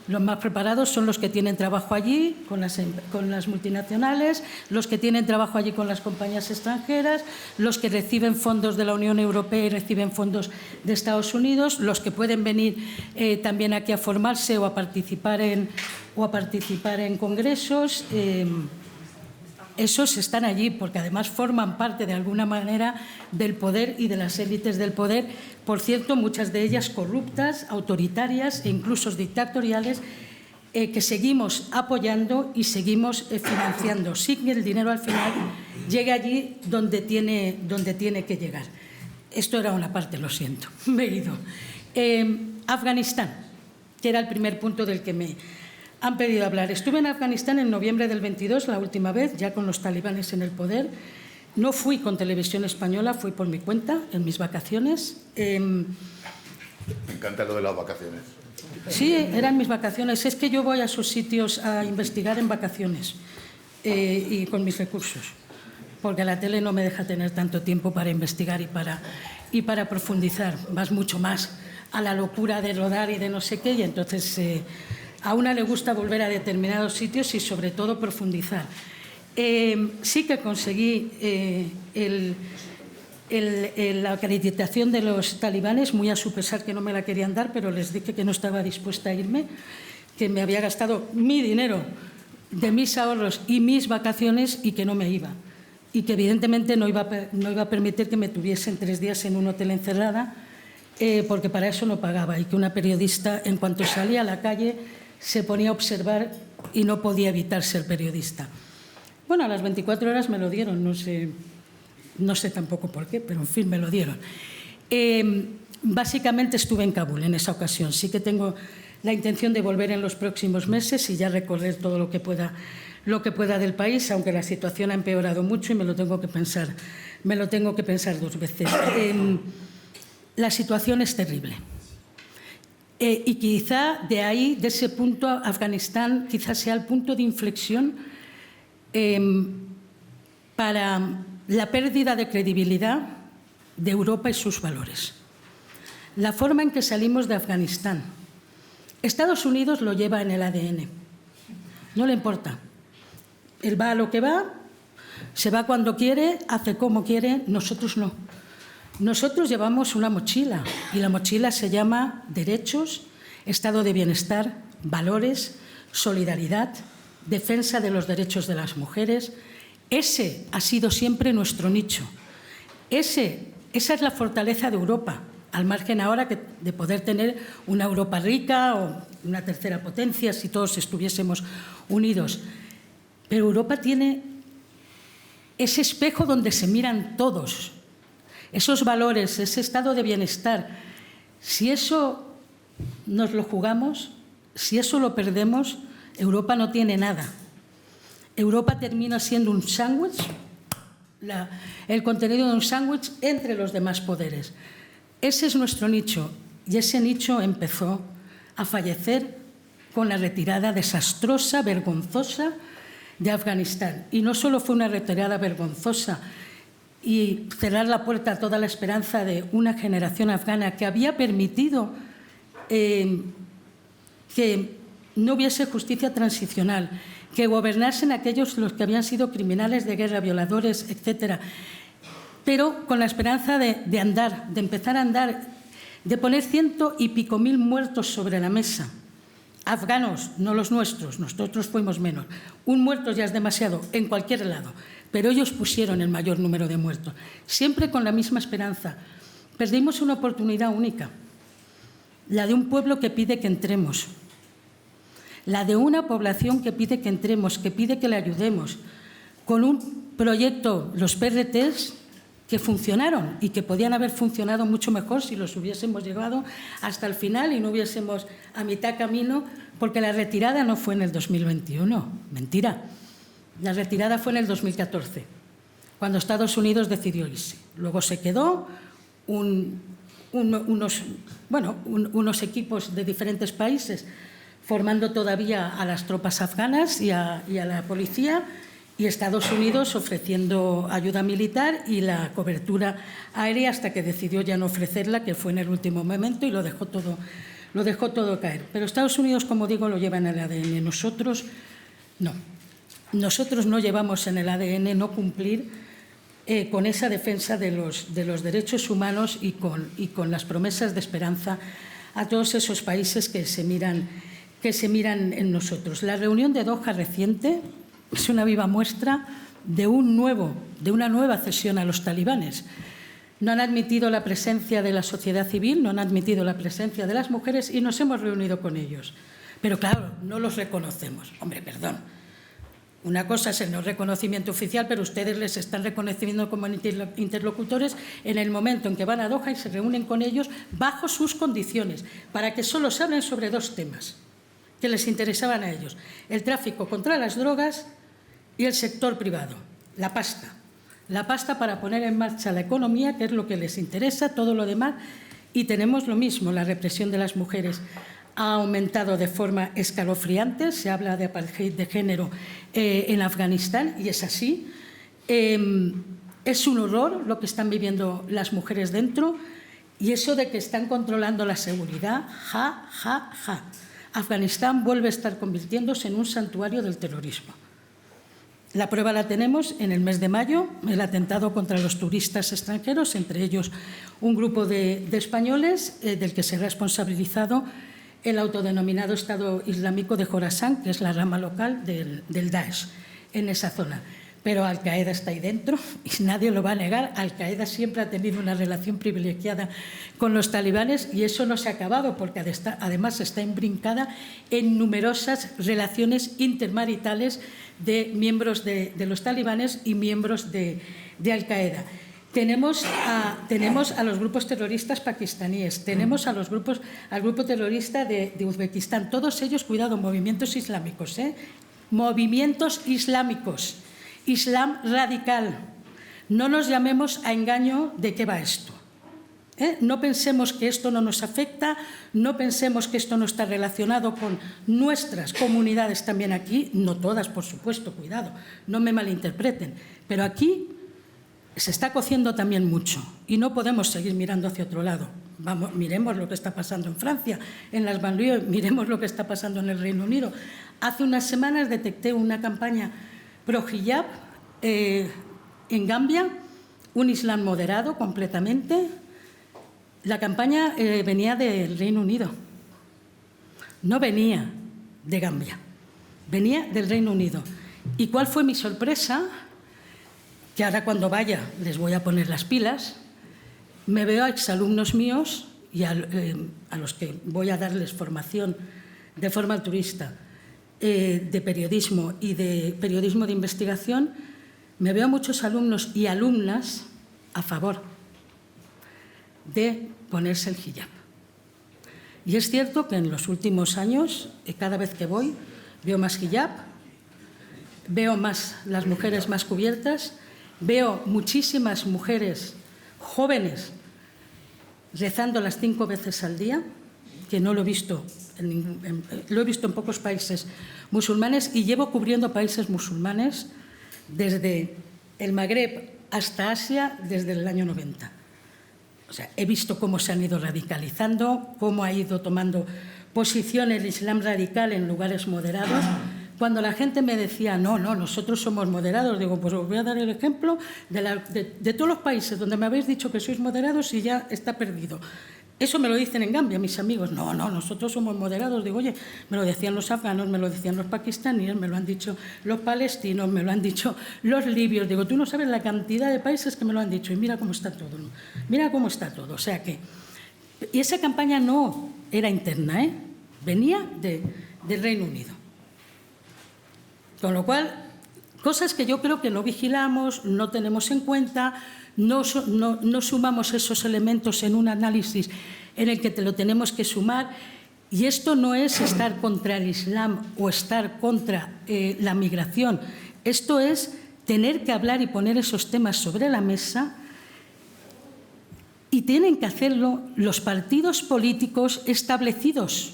Los más preparados son los que tienen trabajo allí con las multinacionales, los que tienen trabajo allí con las compañías extranjeras, los que reciben fondos de la Unión Europea y reciben fondos de Estados Unidos, los que pueden venir también aquí a formarse o a participar en congresos. Esos están allí porque además forman parte de alguna manera del poder y de las élites del poder, por cierto, muchas de ellas corruptas, autoritarias e incluso dictatoriales, que seguimos apoyando y seguimos financiando, sin que el dinero al final llegue allí donde tiene que llegar. Esto era una parte, lo siento, me he ido. Afganistán, que era el primer punto del que me han pedido hablar. Estuve en Afganistán en noviembre del 22, la última vez, ya con los talibanes en el poder. No fui con Televisión Española, fui por mi cuenta, en mis vacaciones. Me encanta lo de las vacaciones. Sí, eran mis vacaciones. Es que yo voy a esos sitios a investigar en vacaciones y con mis recursos, porque la tele no me deja tener tanto tiempo para investigar y para profundizar. Vas mucho más a la locura de rodar y de no sé qué, y entonces a una le gusta volver a determinados sitios y sobre todo profundizar. Sí que conseguí la acreditación de los talibanes, muy a su pesar, que no me la querían dar, pero les dije que no estaba dispuesta a irme, que me había gastado mi dinero de mis ahorros y mis vacaciones y que no me iba. Y que evidentemente no iba a permitir que me tuviesen 3 días en un hotel encerrada, porque para eso no pagaba, y que una periodista, en cuanto salía a la calle, se ponía a observar y no podía evitar ser periodista. Bueno, a las 24 horas me lo dieron, no sé tampoco por qué, pero en fin, me lo dieron. Básicamente estuve en Kabul en esa ocasión. Sí que tengo la intención de volver en los próximos meses y ya recorrer todo lo que pueda del país, aunque la situación ha empeorado mucho y me lo tengo que pensar 2 veces. La situación es terrible. Y quizá de ahí, de ese punto, Afganistán quizás sea el punto de inflexión para la pérdida de credibilidad de Europa y sus valores. La forma en que salimos de Afganistán. Estados Unidos lo lleva en el ADN. No le importa. Él va a lo que va, se va cuando quiere, hace como quiere, nosotros no. Nosotros llevamos una mochila y la mochila se llama derechos, estado de bienestar, valores, solidaridad, defensa de los derechos de las mujeres. Ese ha sido siempre nuestro nicho. Esa es la fortaleza de Europa, al margen ahora de poder tener una Europa rica o una tercera potencia si todos estuviésemos unidos. Pero Europa tiene ese espejo donde se miran todos, esos valores, ese estado de bienestar. Si eso nos lo jugamos, si eso lo perdemos, Europa no tiene nada. Europa termina siendo un sándwich, el contenido de un sándwich entre los demás poderes. Ese es nuestro nicho, y ese nicho empezó a fallecer con la retirada desastrosa, vergonzosa de Afganistán. Y no solo fue una retirada vergonzosa y cerrar la puerta a toda la esperanza de una generación afgana que había permitido que no hubiese justicia transicional, que gobernasen aquellos los que habían sido criminales de guerra, violadores, etcétera, pero con la esperanza de andar, de empezar a andar, de poner 100 y pico mil muertos sobre la mesa. Afganos, no los nuestros, nosotros fuimos menos. Un muerto ya es demasiado en cualquier lado, pero ellos pusieron el mayor número de muertos, siempre con la misma esperanza. Perdimos una oportunidad única, la de un pueblo que pide que entremos, la de una población que pide que entremos, que pide que le ayudemos, con un proyecto, los PRTs, que funcionaron y que podían haber funcionado mucho mejor si los hubiésemos llevado hasta el final y no hubiésemos a mitad camino, porque la retirada no fue en el 2021, mentira. La retirada fue en el 2014, cuando Estados Unidos decidió irse. Luego se quedó unos equipos de diferentes países formando todavía a las tropas afganas y a la policía, y Estados Unidos ofreciendo ayuda militar y la cobertura aérea hasta que decidió ya no ofrecerla, que fue en el último momento, y lo dejó todo caer. Pero Estados Unidos, como digo, lo lleva en el ADN. Nosotros no. Nosotros no llevamos en el ADN no cumplir con esa defensa de los derechos humanos y con las promesas de esperanza a todos esos países que se miran en nosotros. La reunión de Doha reciente es una viva muestra de una nueva cesión a los talibanes. No han admitido la presencia de la sociedad civil, no han admitido la presencia de las mujeres y nos hemos reunido con ellos. Pero claro, no los reconocemos. Hombre, perdón. Una cosa es el no reconocimiento oficial, pero ustedes les están reconociendo como interlocutores en el momento en que van a Doha y se reúnen con ellos bajo sus condiciones, para que solo se hablen sobre 2 temas que les interesaban a ellos: el tráfico contra las drogas y el sector privado, la pasta para poner en marcha la economía, que es lo que les interesa. Todo lo demás, y tenemos lo mismo, la represión de las mujeres. ha aumentado de forma escalofriante. Se habla de apartheid de género en Afganistán y es así. Es un horror lo que están viviendo las mujeres dentro y eso de que están controlando la seguridad, ja, ja, ja. Afganistán vuelve a estar convirtiéndose en un santuario del terrorismo. La prueba la tenemos en el mes de mayo, el atentado contra los turistas extranjeros, entre ellos un grupo de españoles del que se ha responsabilizado el autodenominado Estado Islámico de Jorasán, que es la rama local del Daesh en esa zona. Pero Al-Qaeda está ahí dentro y nadie lo va a negar. Al-Qaeda siempre ha tenido una relación privilegiada con los talibanes y eso no se ha acabado porque además está imbrincada en numerosas relaciones intermaritales de miembros de los talibanes y miembros de Al-Qaeda. Tenemos a los grupos terroristas pakistaníes, tenemos al grupo terrorista de Uzbekistán, todos ellos, cuidado, movimientos islámicos, movimientos islámicos. Islam radical. No nos llamemos a engaño de qué va esto. No pensemos que esto no nos afecta, no pensemos que esto no está relacionado con nuestras comunidades también aquí, no todas, por supuesto, cuidado, no me malinterpreten, pero aquí se está cociendo también mucho y no podemos seguir mirando hacia otro lado. Vamos, miremos lo que está pasando en Francia, en las banlieues, miremos lo que está pasando en el Reino Unido. Hace unas semanas detecté una campaña pro-hijab en Gambia, un islam moderado completamente. La campaña venía del Reino Unido, no venía de Gambia, venía del Reino Unido. ¿Y cuál fue mi sorpresa? Que ahora cuando vaya les voy a poner las pilas, me veo a exalumnos míos y a los que voy a darles formación de forma altruista de periodismo y de periodismo de investigación, me veo a muchos alumnos y alumnas a favor de ponerse el hijab. Y es cierto que en los últimos años, cada vez que voy, veo más hijab, veo más las mujeres más cubiertas, veo muchísimas mujeres jóvenes rezando las 5 veces al día, que no lo he visto lo he visto en pocos países musulmanes y llevo cubriendo países musulmanes desde el Magreb hasta Asia desde el año 90. O sea, he visto cómo se han ido radicalizando, cómo ha ido tomando posición el Islam radical en lugares moderados. Cuando la gente me decía, no, nosotros somos moderados, digo, pues os voy a dar el ejemplo de todos los países donde me habéis dicho que sois moderados y ya está perdido. Eso me lo dicen en Gambia, mis amigos. No, nosotros somos moderados. Digo, oye, me lo decían los afganos, me lo decían los pakistaníes, me lo han dicho los palestinos, me lo han dicho los libios. Digo, tú no sabes la cantidad de países que me lo han dicho y mira cómo está todo, ¿no? Mira cómo está todo. O sea que... Y esa campaña no era interna, venía del Reino Unido. Con lo cual, cosas que yo creo que no vigilamos, no tenemos en cuenta, no sumamos esos elementos en un análisis en el que te lo tenemos que sumar. Y esto no es estar contra el Islam o estar contra la migración. Esto es tener que hablar y poner esos temas sobre la mesa y tienen que hacerlo los partidos políticos establecidos.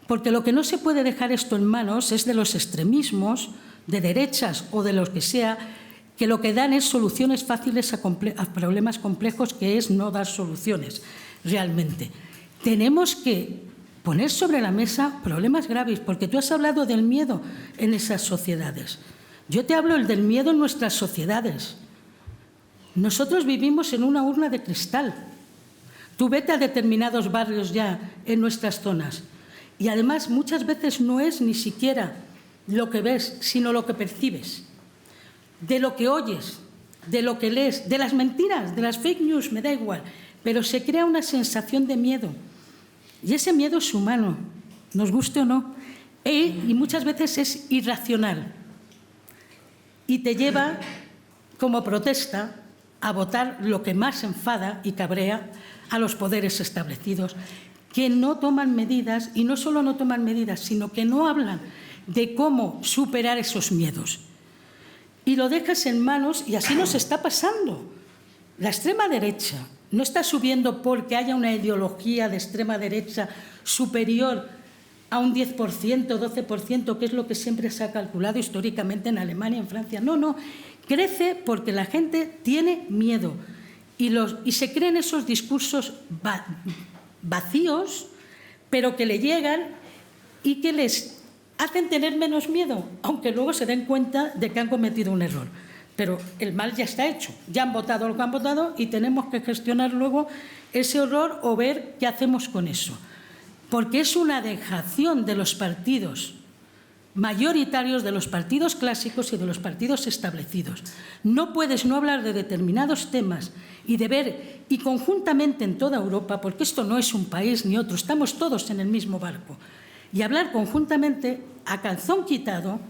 Porque lo que no se puede dejar esto en manos es de los extremismos, de derechas o de los que sea, que lo que dan es soluciones fáciles a problemas complejos, que es no dar soluciones realmente. Tenemos que poner sobre la mesa problemas graves, porque tú has hablado del miedo en esas sociedades. Yo te hablo del miedo en nuestras sociedades. Nosotros vivimos en una urna de cristal. Tú vete a determinados barrios ya en nuestras zonas. Y además muchas veces no es ni siquiera lo que ves, sino lo que percibes. De lo que oyes, de lo que lees, de las mentiras, de las fake news, me da igual. Pero se crea una sensación de miedo. Y ese miedo es humano, nos guste o no. Y muchas veces es irracional. Y te lleva, como protesta, a votar lo que más enfada y cabrea a los poderes establecidos, que no toman medidas, y no solo no toman medidas, sino que no hablan de cómo superar esos miedos. Y lo dejas en manos, y así nos está pasando. La extrema derecha no está subiendo porque haya una ideología de extrema derecha superior a un 10%, 12%, que es lo que siempre se ha calculado históricamente en Alemania, en Francia. No, no, crece porque la gente tiene miedo y se creen esos discursos vacíos, pero que le llegan y que les hacen tener menos miedo, aunque luego se den cuenta de que han cometido un error. Pero el mal ya está hecho, ya han votado lo que han votado y tenemos que gestionar luego ese horror o ver qué hacemos con eso. Porque es una dejación de los partidos mayoritarios, de los partidos clásicos y de los partidos establecidos. No puedes no hablar de determinados temas y de ver, y conjuntamente en toda Europa, porque esto no es un país ni otro, estamos todos en el mismo barco, y hablar conjuntamente a calzón quitado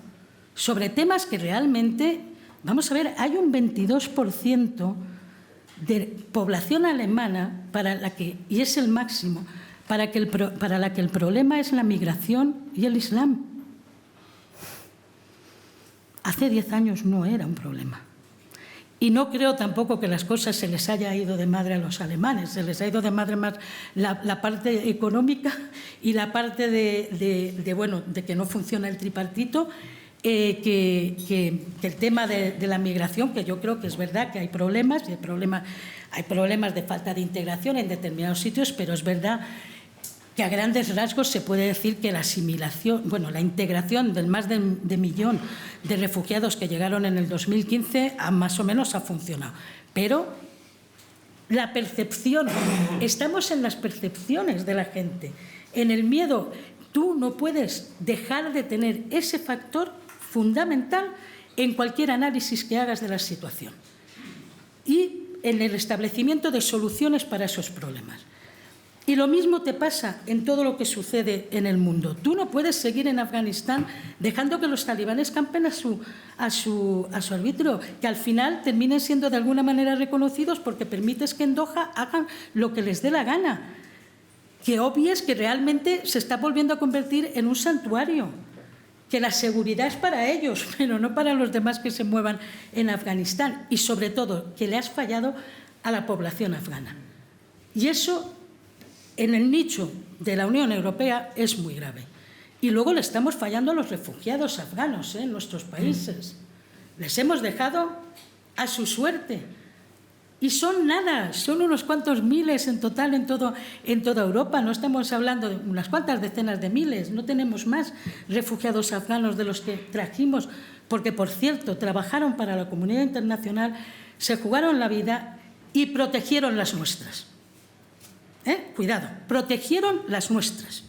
sobre temas que realmente, vamos a ver, hay un 22% de población alemana para la que, y es el máximo, para la que el problema es la migración y el Islam. Hace 10 años no era un problema. Y no creo tampoco que las cosas se les haya ido de madre a los alemanes, se les ha ido de madre más la parte económica y la parte de que no funciona el tripartito, que el tema de la migración, que yo creo que es verdad que hay problemas, y hay problemas de falta de integración en determinados sitios, pero es verdad que a grandes rasgos se puede decir que la asimilación, bueno, la integración del más de millón de refugiados que llegaron en el 2015 más o menos ha funcionado. Pero la percepción, estamos en las percepciones de la gente, en el miedo. Tú no puedes dejar de tener ese factor fundamental en cualquier análisis que hagas de la situación y en el establecimiento de soluciones para esos problemas. Y lo mismo te pasa en todo lo que sucede en el mundo. Tú no puedes seguir en Afganistán dejando que los talibanes campen a su arbitrio, que al final terminen siendo de alguna manera reconocidos porque permites que en Doha hagan lo que les dé la gana. Que obvies que realmente se está volviendo a convertir en un santuario, que la seguridad es para ellos, pero no para los demás que se muevan en Afganistán. Y sobre todo, que le has fallado a la población afgana. Y eso, en el nicho de la Unión Europea, es muy grave. Y luego le estamos fallando a los refugiados afganos en nuestros países. Les hemos dejado a su suerte. Y son nada, son unos cuantos miles en total en toda Europa. No estamos hablando de unas cuantas decenas de miles. No tenemos más refugiados afganos de los que trajimos, porque, por cierto, trabajaron para la comunidad internacional, se jugaron la vida y protegieron las nuestras. Cuidado, protegieron las nuestras,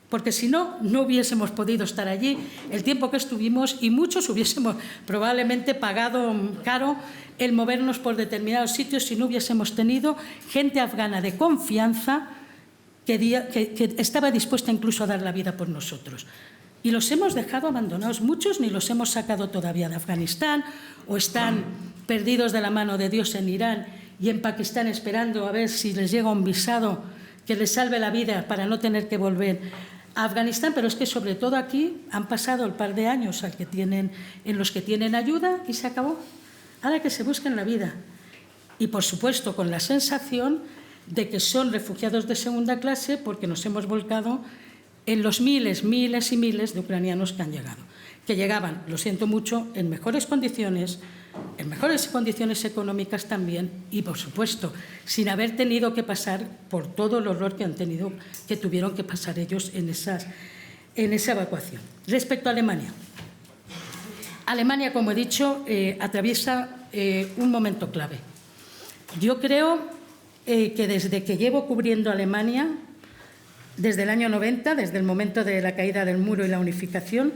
porque si no, no hubiésemos podido estar allí el tiempo que estuvimos y muchos hubiésemos probablemente pagado caro el movernos por determinados sitios si no hubiésemos tenido gente afgana de confianza que estaba dispuesta incluso a dar la vida por nosotros. Y los hemos dejado abandonados, muchos ni los hemos sacado todavía de Afganistán o están perdidos de la mano de Dios en Irán y en Pakistán esperando a ver si les llega un visado que les salve la vida para no tener que volver a Afganistán, pero es que sobre todo aquí han pasado el par de años en los que tienen ayuda y se acabó. Ahora que se busquen la vida. Y por supuesto con la sensación de que son refugiados de segunda clase porque nos hemos volcado en los miles y miles de ucranianos que han llegado. Que llegaban, lo siento mucho, en mejores condiciones económicas también y, por supuesto, sin haber tenido que pasar por todo el horror que tuvieron que pasar ellos en esa evacuación. Respecto a Alemania. Alemania, como he dicho, atraviesa un momento clave. Yo creo que desde que llevo cubriendo Alemania, desde el año 90, desde el momento de la caída del muro y la unificación,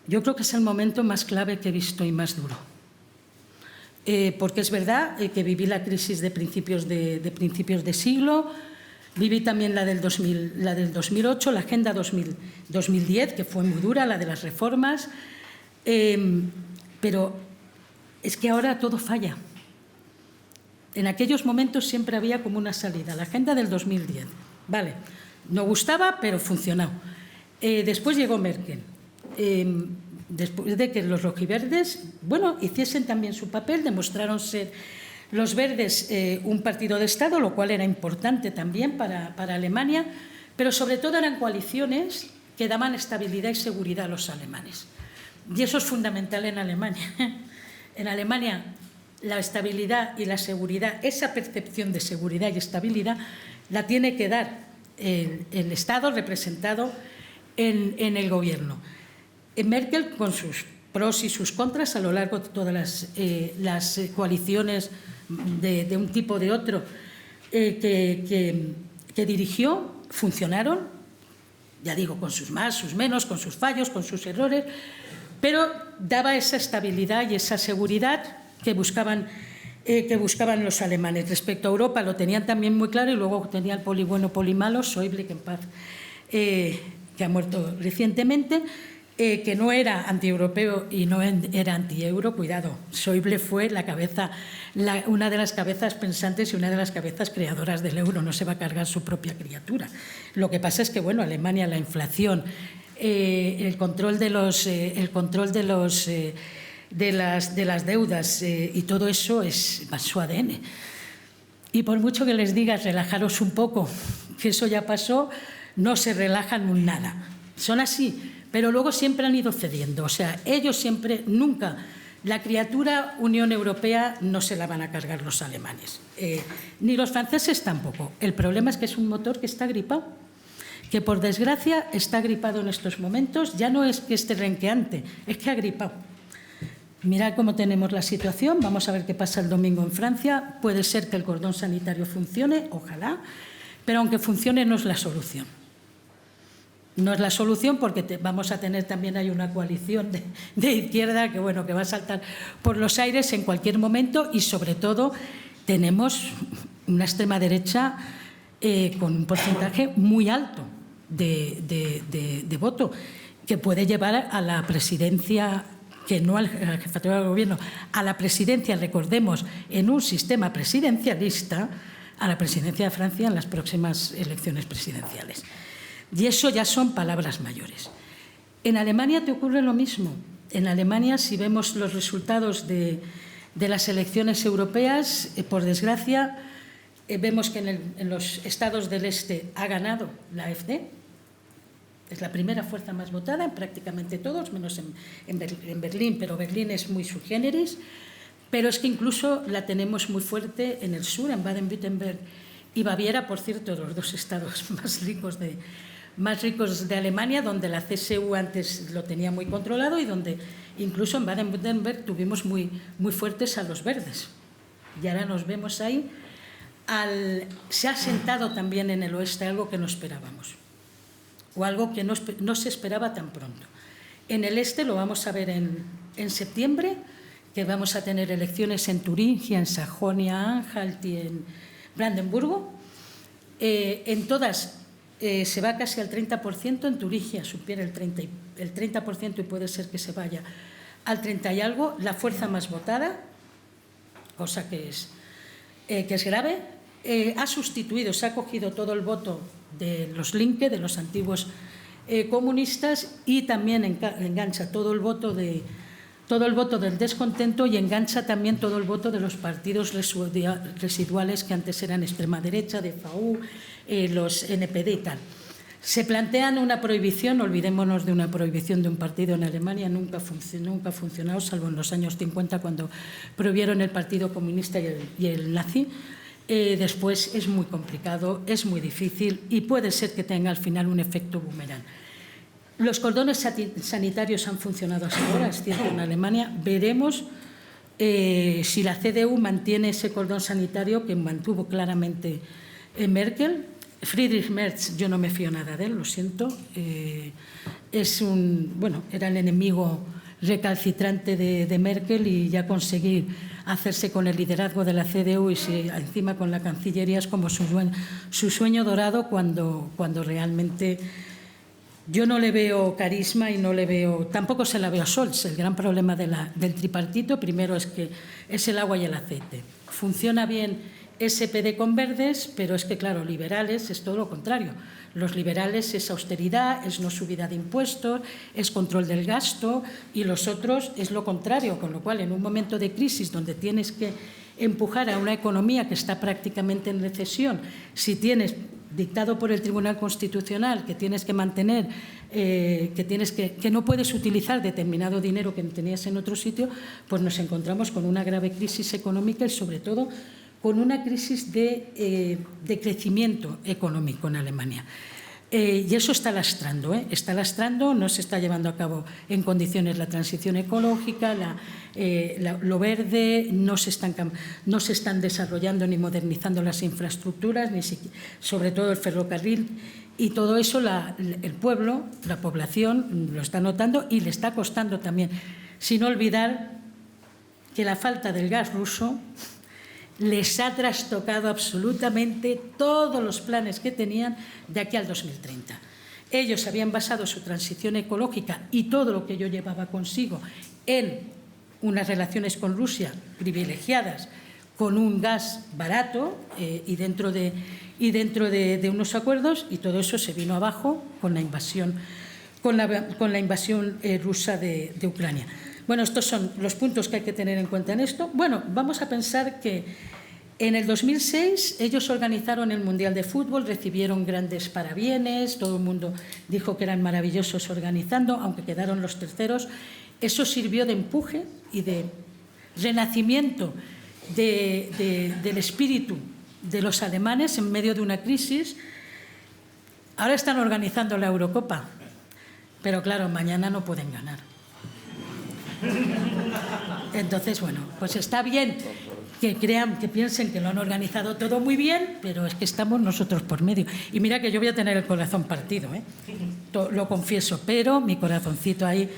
yo creo que es el momento más clave que he visto y más duro. Porque es verdad que viví la crisis de principios de siglo, viví también la del 2008, la Agenda 2010, que fue muy dura, la de las reformas, pero es que ahora todo falla. En aquellos momentos siempre había como una salida, la Agenda del 2010. Vale, no gustaba, pero funcionó. Después llegó Merkel. Después de que los rojiverdes, hiciesen también su papel, demostraron ser Los Verdes, un partido de Estado, lo cual era importante también para Alemania, pero sobre todo eran coaliciones que daban estabilidad y seguridad a los alemanes. Y eso es fundamental en Alemania. En Alemania, la estabilidad y la seguridad, esa percepción de seguridad y estabilidad, la tiene que dar el Estado representado en el gobierno. Merkel, con sus pros y sus contras a lo largo de todas las coaliciones de un tipo o de otro que dirigió, funcionaron, ya digo, con sus más, sus menos, con sus fallos, con sus errores, pero daba esa estabilidad y esa seguridad que buscaban los alemanes. Respecto a Europa lo tenían también muy claro, y luego tenía el poli bueno, poli malo, Schäuble, que en paz, que ha muerto recientemente, que no era antieuropeo y no era antieuro. Cuidado, Schäuble fue una de las cabezas pensantes y una de las cabezas creadoras del euro. No se va a cargar su propia criatura. Lo que pasa es que, bueno, Alemania, la inflación, el control de las deudas y todo eso es su ADN. Y por mucho que les digas relajaros un poco, que eso ya pasó, no se relajan un nada. Son así, pero luego siempre han ido cediendo. O sea, ellos siempre, nunca, la criatura Unión Europea no se la van a cargar los alemanes, ni los franceses tampoco. El problema es que es un motor que está gripado, que por desgracia está gripado en estos momentos. Ya no es que esté renqueante, es que ha gripado. Mirad cómo tenemos la situación, vamos a ver qué pasa el domingo en Francia. Puede ser que el cordón sanitario funcione, ojalá, pero aunque funcione no es la solución. No es la solución porque vamos a tener también, hay una coalición de izquierda que, bueno, que va a saltar por los aires en cualquier momento, y sobre todo tenemos una extrema derecha con un porcentaje muy alto de voto, que puede llevar a la presidencia, que no a la jefatura del gobierno, a la presidencia, recordemos, en un sistema presidencialista, a la presidencia de Francia en las próximas elecciones presidenciales. Y eso ya son palabras mayores. En Alemania te ocurre lo mismo. En Alemania, si vemos los resultados de las elecciones europeas, por desgracia, vemos que en los estados del este ha ganado la AfD. Es la primera fuerza más votada en prácticamente todos, menos en Berlín, pero Berlín es muy sui generis. Pero es que incluso la tenemos muy fuerte en el sur, en Baden-Württemberg y Baviera, por cierto, los dos estados más ricos de Alemania, donde la CSU antes lo tenía muy controlado y donde incluso en Baden-Württemberg tuvimos muy fuertes a los verdes. Y ahora nos vemos ahí. Se ha sentado también en el oeste algo que no esperábamos, o algo que no se esperaba tan pronto. En el este lo vamos a ver en septiembre, que vamos a tener elecciones en Turingia, en Sajonia-Anhalt y en Brandenburgo. En todas se va casi al 30%, en Turingia supiera el 30% y puede ser que se vaya al 30 y algo. La fuerza más votada, cosa que es grave, ha sustituido, se ha cogido todo el voto de los Linke, de los antiguos comunistas, y también engancha todo el voto del descontento, y engancha también todo el voto de los partidos residuales que antes eran extrema derecha, de FAU, los NPD y tal. Se plantean una prohibición, olvidémonos de una prohibición de un partido en Alemania, nunca ha funcionado, salvo en los años 50 cuando prohibieron el Partido Comunista y el nazi. Después es muy complicado, es muy difícil y puede ser que tenga al final un efecto boomerang. Los cordones sanitarios han funcionado hasta ahora, es cierto, en Alemania. Veremos si la CDU mantiene ese cordón sanitario que mantuvo claramente Merkel. Friedrich Merz, yo no me fío nada de él, lo siento. Era el enemigo recalcitrante de Merkel, y ya conseguir hacerse con el liderazgo de la CDU y encima con la Cancillería es como su sueño dorado, cuando realmente yo no le veo carisma y tampoco se la veo a Scholz. El gran problema del tripartito, primero, es que es el agua y el aceite. Funciona bien SPD con verdes, pero es que, claro, liberales es todo lo contrario. Los liberales es austeridad, es no subida de impuestos, es control del gasto, y los otros es lo contrario, con lo cual en un momento de crisis donde tienes que empujar a una economía que está prácticamente en recesión, si tienes dictado por el Tribunal Constitucional que tienes que mantener, que no puedes utilizar determinado dinero que tenías en otro sitio, pues nos encontramos con una grave crisis económica y sobre todo con una crisis de crecimiento económico en Alemania. Y eso está lastrando, no se está llevando a cabo en condiciones la transición ecológica, lo verde, no se están desarrollando ni modernizando las infraestructuras, sobre todo el ferrocarril, y todo eso el pueblo, la población lo está notando y le está costando también, sin olvidar que la falta del gas ruso les ha trastocado absolutamente todos los planes que tenían de aquí al 2030. Ellos habían basado su transición ecológica y todo lo que ello llevaba consigo en unas relaciones con Rusia privilegiadas, con un gas barato y dentro de unos acuerdos, y todo eso se vino abajo con la invasión rusa de Ucrania. Bueno, estos son los puntos que hay que tener en cuenta en esto. Bueno, vamos a pensar que en el 2006 ellos organizaron el Mundial de Fútbol, recibieron grandes parabienes, todo el mundo dijo que eran maravillosos organizando, aunque quedaron los terceros. Eso sirvió de empuje y de renacimiento del espíritu de los alemanes en medio de una crisis. Ahora están organizando la Eurocopa, pero claro, mañana no pueden ganar. Entonces, bueno, pues está bien que piensen que lo han organizado todo muy bien, pero es que estamos nosotros por medio. Y mira que yo voy a tener el corazón partido, lo confieso, pero mi corazoncito ahí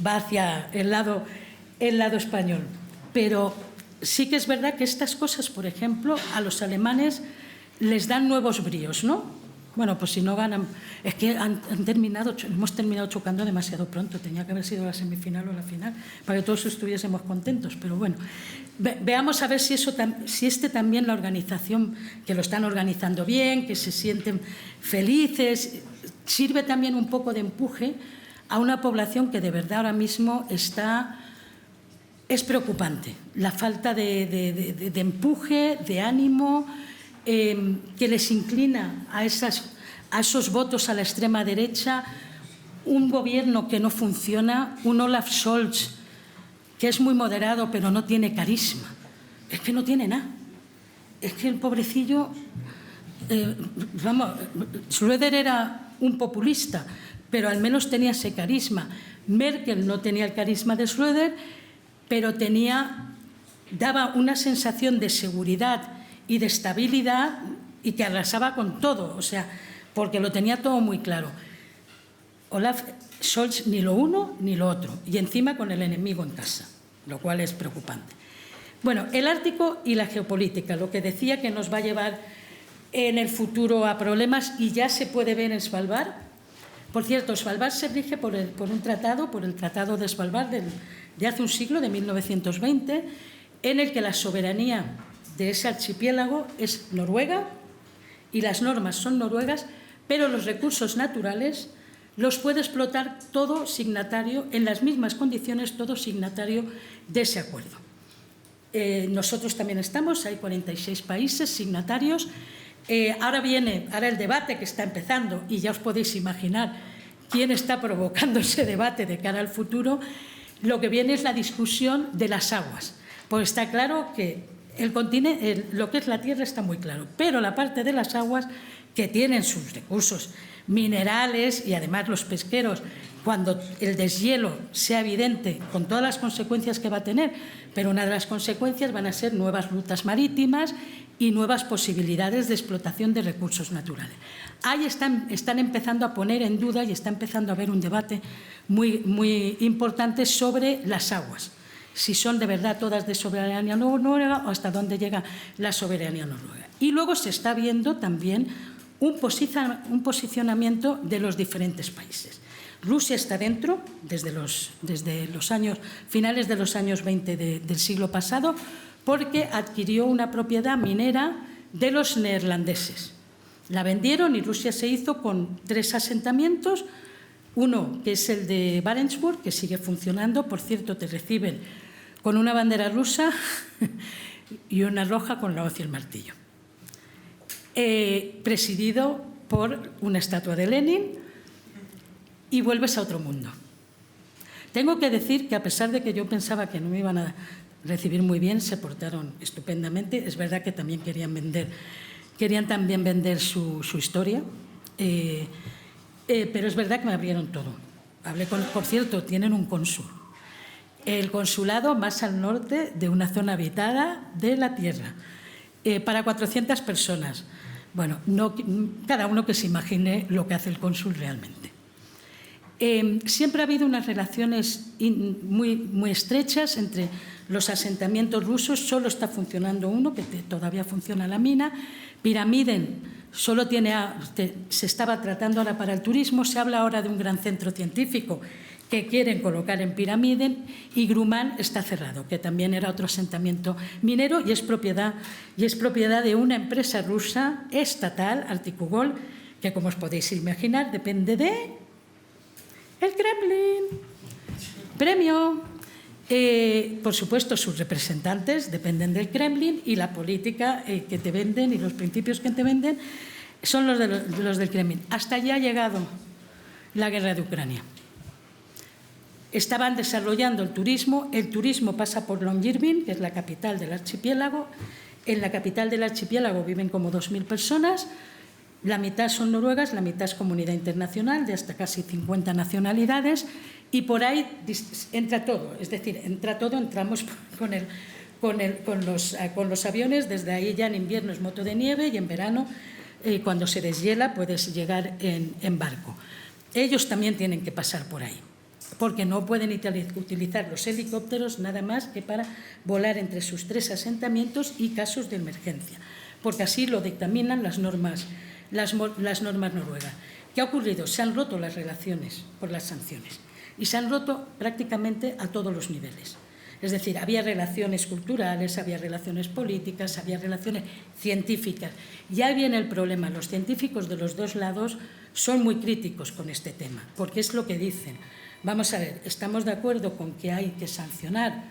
va hacia el lado español. Pero sí que es verdad que estas cosas, por ejemplo, a los alemanes les dan nuevos bríos, ¿no? Bueno, pues si no ganan, es que hemos terminado chocando demasiado pronto, tenía que haber sido la semifinal o la final, para que todos estuviésemos contentos, pero bueno, veamos a ver si también la organización, que lo están organizando bien, que se sienten felices, sirve también un poco de empuje a una población que de verdad ahora mismo es preocupante, la falta de empuje, de ánimo, que les inclina a esos votos a la extrema derecha, un gobierno que no funciona, un Olaf Scholz que es muy moderado pero no tiene carisma, es que no tiene nada, es que el pobrecillo, Schröder era un populista, pero al menos tenía ese carisma. Merkel no tenía el carisma de Schröder, pero daba una sensación de seguridad y de estabilidad y que arrasaba con todo, o sea, porque lo tenía todo muy claro. Olaf Scholz ni lo uno ni lo otro, y encima con el enemigo en casa, lo cual es preocupante. Bueno, el Ártico y la geopolítica, lo que decía que nos va a llevar en el futuro a problemas, y ya se puede ver en Svalbard. Por cierto, Svalbard se rige por el Tratado de Svalbard de hace un siglo, de 1920, en el que la soberanía de ese archipiélago es Noruega y las normas son noruegas, pero los recursos naturales los puede explotar todo signatario, en las mismas condiciones, todo signatario de ese acuerdo. Nosotros también estamos, hay 46 países signatarios. Ahora el debate que está empezando, y ya os podéis imaginar quién está provocando ese debate de cara al futuro. Lo que viene es la discusión de las aguas, pues está claro que el continente, lo que es la tierra está muy claro, pero la parte de las aguas, que tienen sus recursos minerales y además los pesqueros, cuando el deshielo sea evidente, con todas las consecuencias que va a tener, pero una de las consecuencias van a ser nuevas rutas marítimas y nuevas posibilidades de explotación de recursos naturales. Ahí están empezando a poner en duda y está empezando a haber un debate muy, muy importante sobre las aguas. Si son de verdad todas de soberanía noruega o hasta dónde llega la soberanía noruega. Y luego se está viendo también un posicionamiento de los diferentes países. Rusia está dentro desde los finales de los años 20 del siglo pasado, porque adquirió una propiedad minera de los neerlandeses. La vendieron y Rusia se hizo con 3 asentamientos, uno que es el de Barentsburg, que sigue funcionando, por cierto, te reciben con una bandera rusa, y una roja con la hoz y el martillo. Presidido por una estatua de Lenin, y vuelves a otro mundo. Tengo que decir que a pesar de que yo pensaba que no me iban a recibir muy bien, se portaron estupendamente. Es verdad que también querían también vender su historia, pero es verdad que me abrieron todo. Por cierto, tienen un cónsul. El consulado más al norte de una zona habitada de la Tierra, para 400 personas. Bueno, cada uno que se imagine lo que hace el cónsul realmente. Siempre ha habido unas relaciones muy estrechas entre los asentamientos rusos. Solo está funcionando uno, que todavía funciona la mina. Piramiden solo se estaba tratando ahora para el turismo. Se habla ahora de un gran centro científico que quieren colocar en Piramiden, y Grumán está cerrado, que también era otro asentamiento minero, y es propiedad de una empresa rusa estatal, Artikugol, que, como os podéis imaginar, depende de el Kremlin. Premio. Por supuesto, sus representantes dependen del Kremlin, y la política que te venden y los principios que te venden son los del Kremlin. Hasta allá ha llegado la guerra de Ucrania. Estaban desarrollando el turismo. El turismo pasa por Longyearbyen, que es la capital del archipiélago. En la capital del archipiélago viven como 2.000 personas. La mitad son noruegas, la mitad es comunidad internacional, de hasta casi 50 nacionalidades, y por ahí entra todo. Es decir, entramos con los aviones. Desde ahí ya en invierno es moto de nieve, y en verano, cuando se deshiela, puedes llegar en barco. Ellos también tienen que pasar por ahí, porque no pueden utilizar los helicópteros nada más que para volar entre sus 3 asentamientos y casos de emergencia, porque así lo dictaminan las normas noruegas. ¿Qué ha ocurrido? Se han roto las relaciones por las sanciones, y se han roto prácticamente a todos los niveles. Es decir, había relaciones culturales, había relaciones políticas, había relaciones científicas. Ya viene el problema. Los científicos de los dos lados son muy críticos con este tema, porque es lo que dicen. Vamos a ver, estamos de acuerdo con que hay que sancionar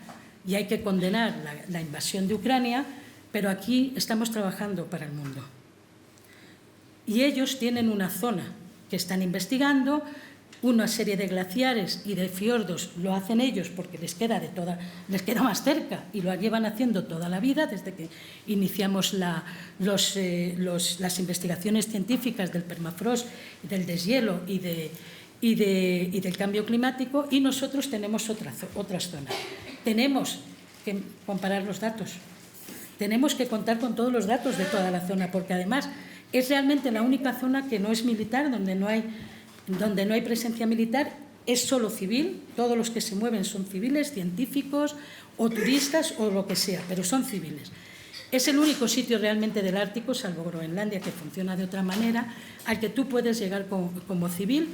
y hay que condenar la invasión de Ucrania, pero aquí estamos trabajando para el mundo. Y ellos tienen una zona que están investigando, una serie de glaciares y de fiordos lo hacen ellos porque les queda más cerca, y lo llevan haciendo toda la vida, desde que iniciamos las investigaciones científicas del permafrost, del deshielo y del cambio climático. Y nosotros tenemos otras zonas. Tenemos que comparar los datos, tenemos que contar con todos los datos de toda la zona, porque además es realmente la única zona que no es militar, donde no hay presencia militar, es solo civil. Todos los que se mueven son civiles, científicos o turistas o lo que sea, pero son civiles. Es el único sitio realmente del Ártico, salvo Groenlandia, que funciona de otra manera, al que tú puedes llegar como civil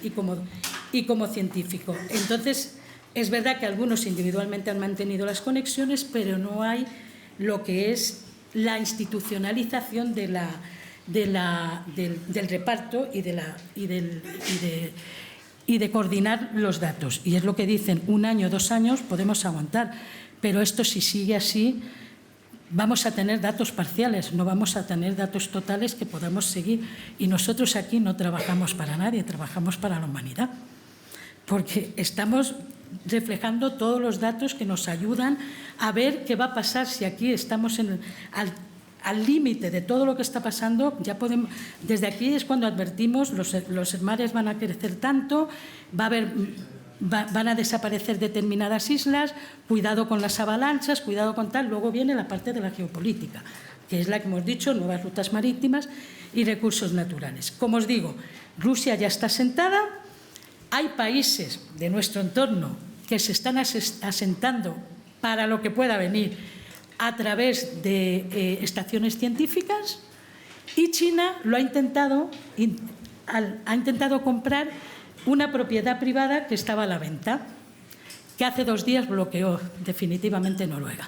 y como científico. Entonces, es verdad que algunos individualmente han mantenido las conexiones, pero no hay lo que es la institucionalización del reparto y de coordinar los datos. Y es lo que dicen, 1 año, 2 años podemos aguantar, pero esto, si sigue así, vamos a tener datos parciales, no vamos a tener datos totales que podamos seguir. Y nosotros aquí no trabajamos para nadie, trabajamos para la humanidad, porque estamos reflejando todos los datos que nos ayudan a ver qué va a pasar si aquí estamos al límite de todo lo que está pasando. Ya podemos, desde aquí es cuando advertimos, los mares van a crecer tanto, van a desaparecer determinadas islas, cuidado con las avalanchas, cuidado con tal. Luego viene la parte de la geopolítica, que es la que hemos dicho, nuevas rutas marítimas y recursos naturales. Como os digo, Rusia ya está asentada. Hay países de nuestro entorno que se están asentando para lo que pueda venir a través de estaciones científicas, y China ha intentado comprar una propiedad privada que estaba a la venta, que hace 2 días bloqueó definitivamente Noruega.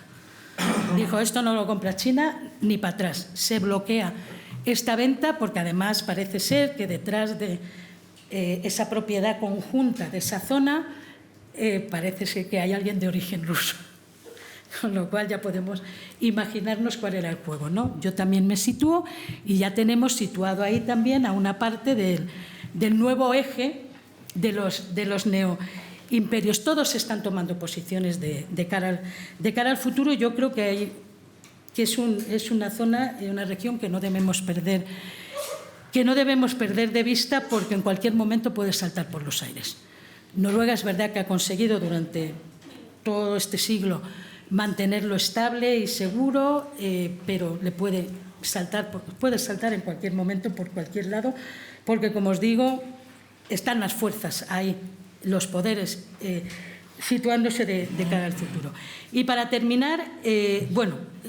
Dijo, esto no lo compra China ni para atrás. Se bloquea esta venta porque además parece ser que detrás de esa propiedad conjunta de esa zona parece ser que hay alguien de origen ruso. con lo cual ya podemos imaginarnos cuál era el juego, ¿no? Yo también me sitúo y ya tenemos situado ahí también a una parte del nuevo eje de los neoimperios. Todos están tomando posiciones de cara al futuro. Yo creo que es una zona, una región que no debemos perder de vista, porque en cualquier momento puede saltar por los aires. Noruega es verdad que ha conseguido durante todo este siglo mantenerlo estable y seguro, pero le puede saltar en cualquier momento por cualquier lado, porque, como os digo, están las fuerzas ahí, los poderes situándose de cara al futuro. Y para terminar,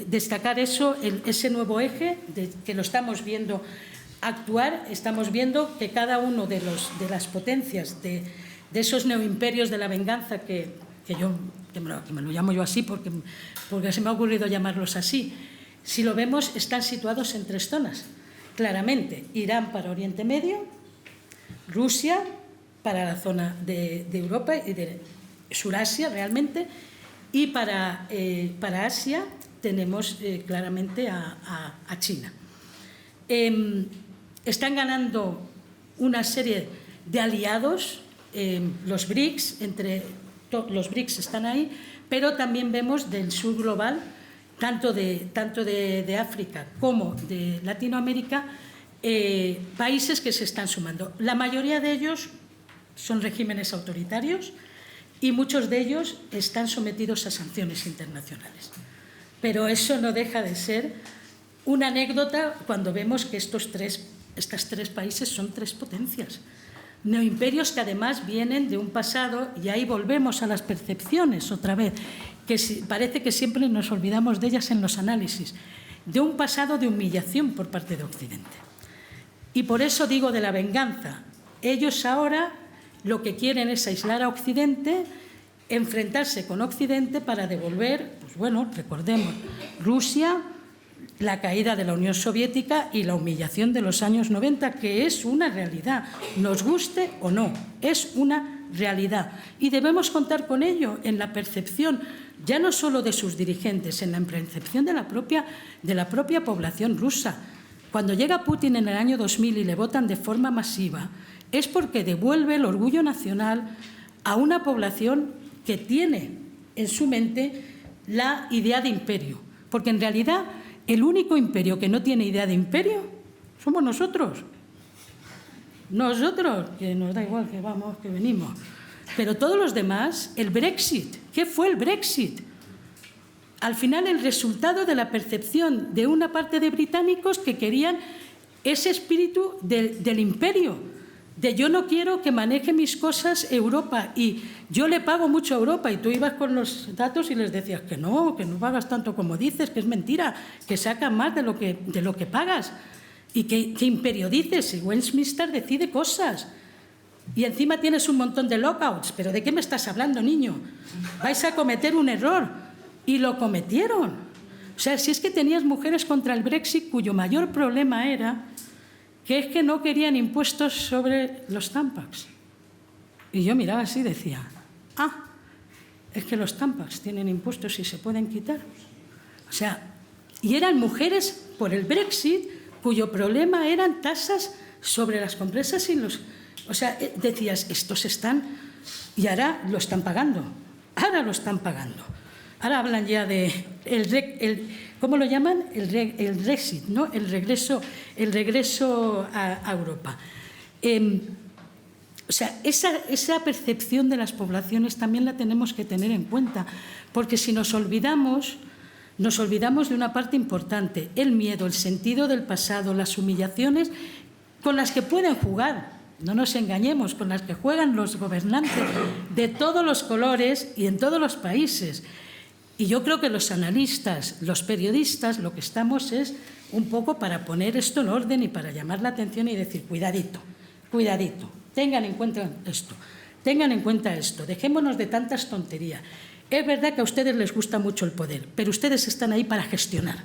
destacar ese nuevo eje que lo estamos viendo actuar. Estamos viendo que cada uno de las potencias de esos neoimperios de la venganza, que me lo llamo yo así porque se me ha ocurrido llamarlos así, si lo vemos, están situados en 3 zonas. Claramente, Irán para Oriente Medio, Rusia para la zona de Europa y de Surasia realmente, y para Asia tenemos claramente a China. Están ganando una serie de aliados, los BRICS, los BRICS están ahí, pero también vemos del sur global, tanto de África como de Latinoamérica, países que se están sumando. La mayoría de ellos son regímenes autoritarios y muchos de ellos están sometidos a sanciones internacionales. Pero eso no deja de ser una anécdota cuando vemos que estos tres países son 3 potencias. Neoimperios que además vienen de un pasado, y ahí volvemos a las percepciones otra vez, que parece que siempre nos olvidamos de ellas en los análisis, de un pasado de humillación por parte de Occidente. Y por eso digo de la venganza. Ellos ahora lo que quieren es aislar a Occidente, enfrentarse con Occidente para devolver, pues bueno, recordemos, Rusia, la caída de la Unión Soviética y la humillación de los años 90, que es una realidad, nos guste o no, es una realidad. Y debemos contar con ello en la percepción, ya no solo de sus dirigentes, en la percepción de la propia población rusa. Cuando llega Putin en el año 2000 y le votan de forma masiva, es porque devuelve el orgullo nacional a una población que tiene en su mente la idea de imperio. Porque en realidad el único imperio que no tiene idea de imperio somos nosotros. Nosotros, que nos da igual que vamos, que venimos. Pero todos los demás, el Brexit. ¿Qué fue el Brexit? Al final, el resultado de la percepción de una parte de británicos que querían ese espíritu del imperio, de yo no quiero que maneje mis cosas Europa y yo le pago mucho a Europa, y tú ibas con los datos y les decías que no pagas tanto como dices, que es mentira, que sacas más de lo que pagas. ¿Y qué imperio dices? Y Westminster decide cosas. Y encima tienes un montón de lockouts. ¿Pero de qué me estás hablando, niño? Vais a cometer un error. Y lo cometieron. O sea, si es que tenías mujeres contra el Brexit cuyo mayor problema era que es que no querían impuestos sobre los Tampax. Y yo miraba así y decía, es que los Tampax tienen impuestos y se pueden quitar. O sea, y eran mujeres por el Brexit cuyo problema eran tasas sobre las compresas y los... O sea, decías, estos están... Y ahora lo están pagando. Ahora lo están pagando. Ahora hablan ya de... ¿cómo lo llaman? El Brexit, ¿no? El regreso a Europa. O sea, esa percepción de las poblaciones también la tenemos que tener en cuenta, porque si nos olvidamos de una parte importante, el miedo, el sentido del pasado, las humillaciones con las que pueden jugar, no nos engañemos, con las que juegan los gobernantes de todos los colores y en todos los países. Y yo creo que los analistas, los periodistas, lo que estamos es un poco para poner esto en orden y para llamar la atención y decir, cuidadito, tengan en cuenta esto, dejémonos de tantas tonterías. Es verdad que a ustedes les gusta mucho el poder, pero ustedes están ahí para gestionar.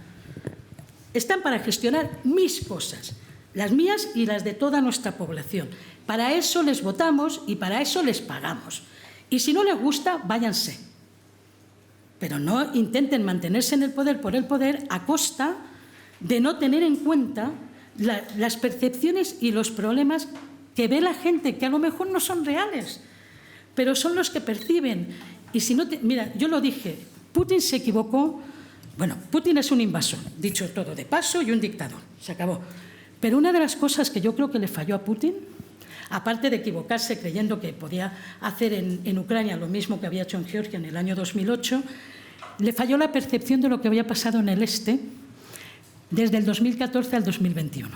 Están para gestionar mis cosas, las mías y las de toda nuestra población. Para eso les votamos y para eso les pagamos. Y si no les gusta, váyanse. pero no intenten mantenerse en el poder por el poder a costa de no tener en cuenta las percepciones y los problemas que ve la gente, que a lo mejor no son reales, pero son los que perciben. Y si no mira, yo lo dije, Putin se equivocó. Bueno, Putin es un invasor, dicho todo de paso, y un dictador, se acabó. Pero una de las cosas que yo creo que le falló a Putin, aparte de equivocarse creyendo que podía hacer en Ucrania lo mismo que había hecho en Georgia en el año 2008, le falló la percepción de lo que había pasado en el este desde el 2014 al 2021.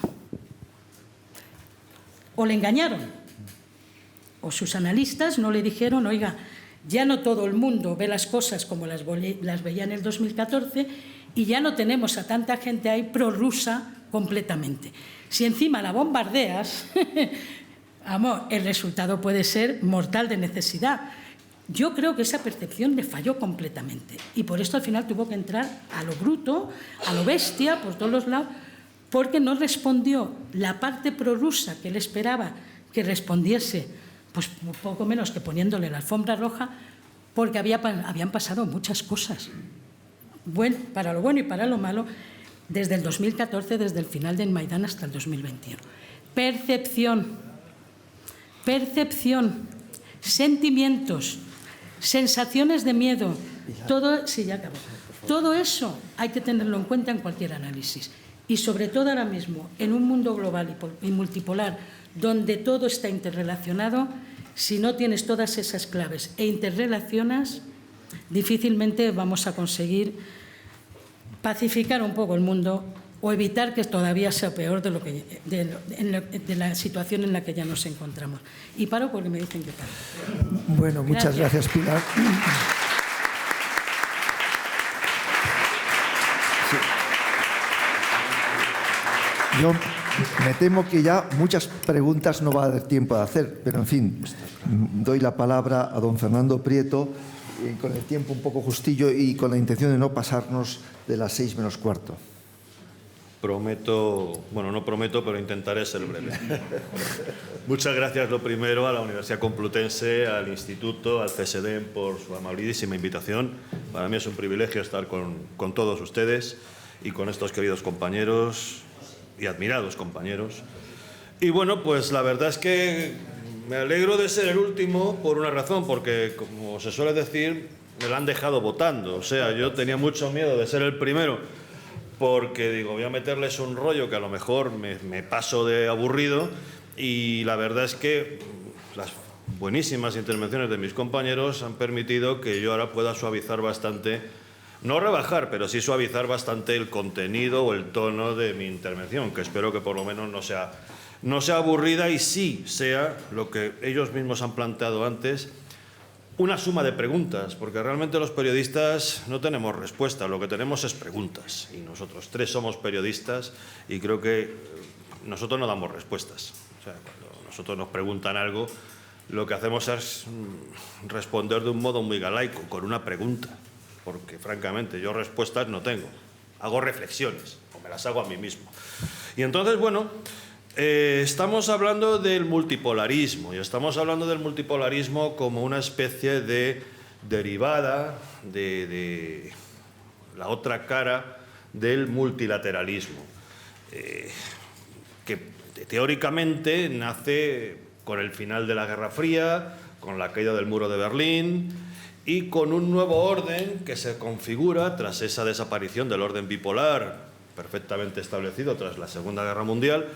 O le engañaron, o sus analistas no le dijeron, oiga, ya no todo el mundo ve las cosas como las veía en el 2014 y ya no tenemos a tanta gente ahí prorrusa completamente. Si encima la bombardeas, amor, el resultado puede ser mortal de necesidad. Yo creo que esa percepción le falló completamente y por esto al final tuvo que entrar a lo bruto, a lo bestia, por todos los lados, porque no respondió la parte prorrusa que él esperaba que respondiese, pues poco menos que poniéndole la alfombra roja, porque habían pasado muchas cosas, para lo bueno y para lo malo, desde el 2014, desde el final del Maidán hasta el 2021. Percepción, sentimientos, sensaciones de miedo, todo, sí, ya acabo. Todo eso hay que tenerlo en cuenta en cualquier análisis. Y sobre todo ahora mismo, en un mundo global y multipolar, donde todo está interrelacionado, si no tienes todas esas claves e interrelacionas, difícilmente vamos a conseguir pacificar un poco el mundo o evitar que todavía sea peor de la situación en la que ya nos encontramos. Y paro porque me dicen que paro. Bueno, muchas gracias, Pilar. Sí. Yo me temo que ya muchas preguntas no va a dar tiempo de hacer, pero en fin, doy la palabra a don Fernando Prieto, con el tiempo un poco justillo y con la intención de no pasarnos de las 6 menos cuarto. Prometo, bueno, no prometo, pero intentaré ser breve. Muchas gracias, lo primero, a la Universidad Complutense, al Instituto, al CSD por su amabilísima invitación. Para mí es un privilegio estar con todos ustedes y con estos queridos compañeros y admirados compañeros. Y bueno, pues la verdad es que me alegro de ser el último por una razón, porque como se suele decir, me la han dejado votando. O sea, yo tenía mucho miedo de ser el primero, porque digo, voy a meterles un rollo que a lo mejor me paso de aburrido, y la verdad es que las buenísimas intervenciones de mis compañeros han permitido que yo ahora pueda suavizar bastante, no rebajar, pero sí suavizar bastante el contenido o el tono de mi intervención, que espero que por lo menos no sea aburrida y sí sea lo que ellos mismos han planteado antes, una suma de preguntas, porque realmente los periodistas no tenemos respuesta, lo que tenemos es preguntas, y nosotros tres somos periodistas y creo que nosotros no damos respuestas. O sea, cuando nosotros nos preguntan algo, lo que hacemos es responder de un modo muy galaico, con una pregunta, porque francamente yo respuestas no tengo, hago reflexiones, o me las hago a mí mismo. Y entonces, bueno, estamos hablando del multipolarismo, y estamos hablando del multipolarismo como una especie de derivada de la otra cara del multilateralismo, que teóricamente nace con el final de la Guerra Fría, con la caída del muro de Berlín y con un nuevo orden que se configura tras esa desaparición del orden bipolar perfectamente establecido tras la Segunda Guerra Mundial,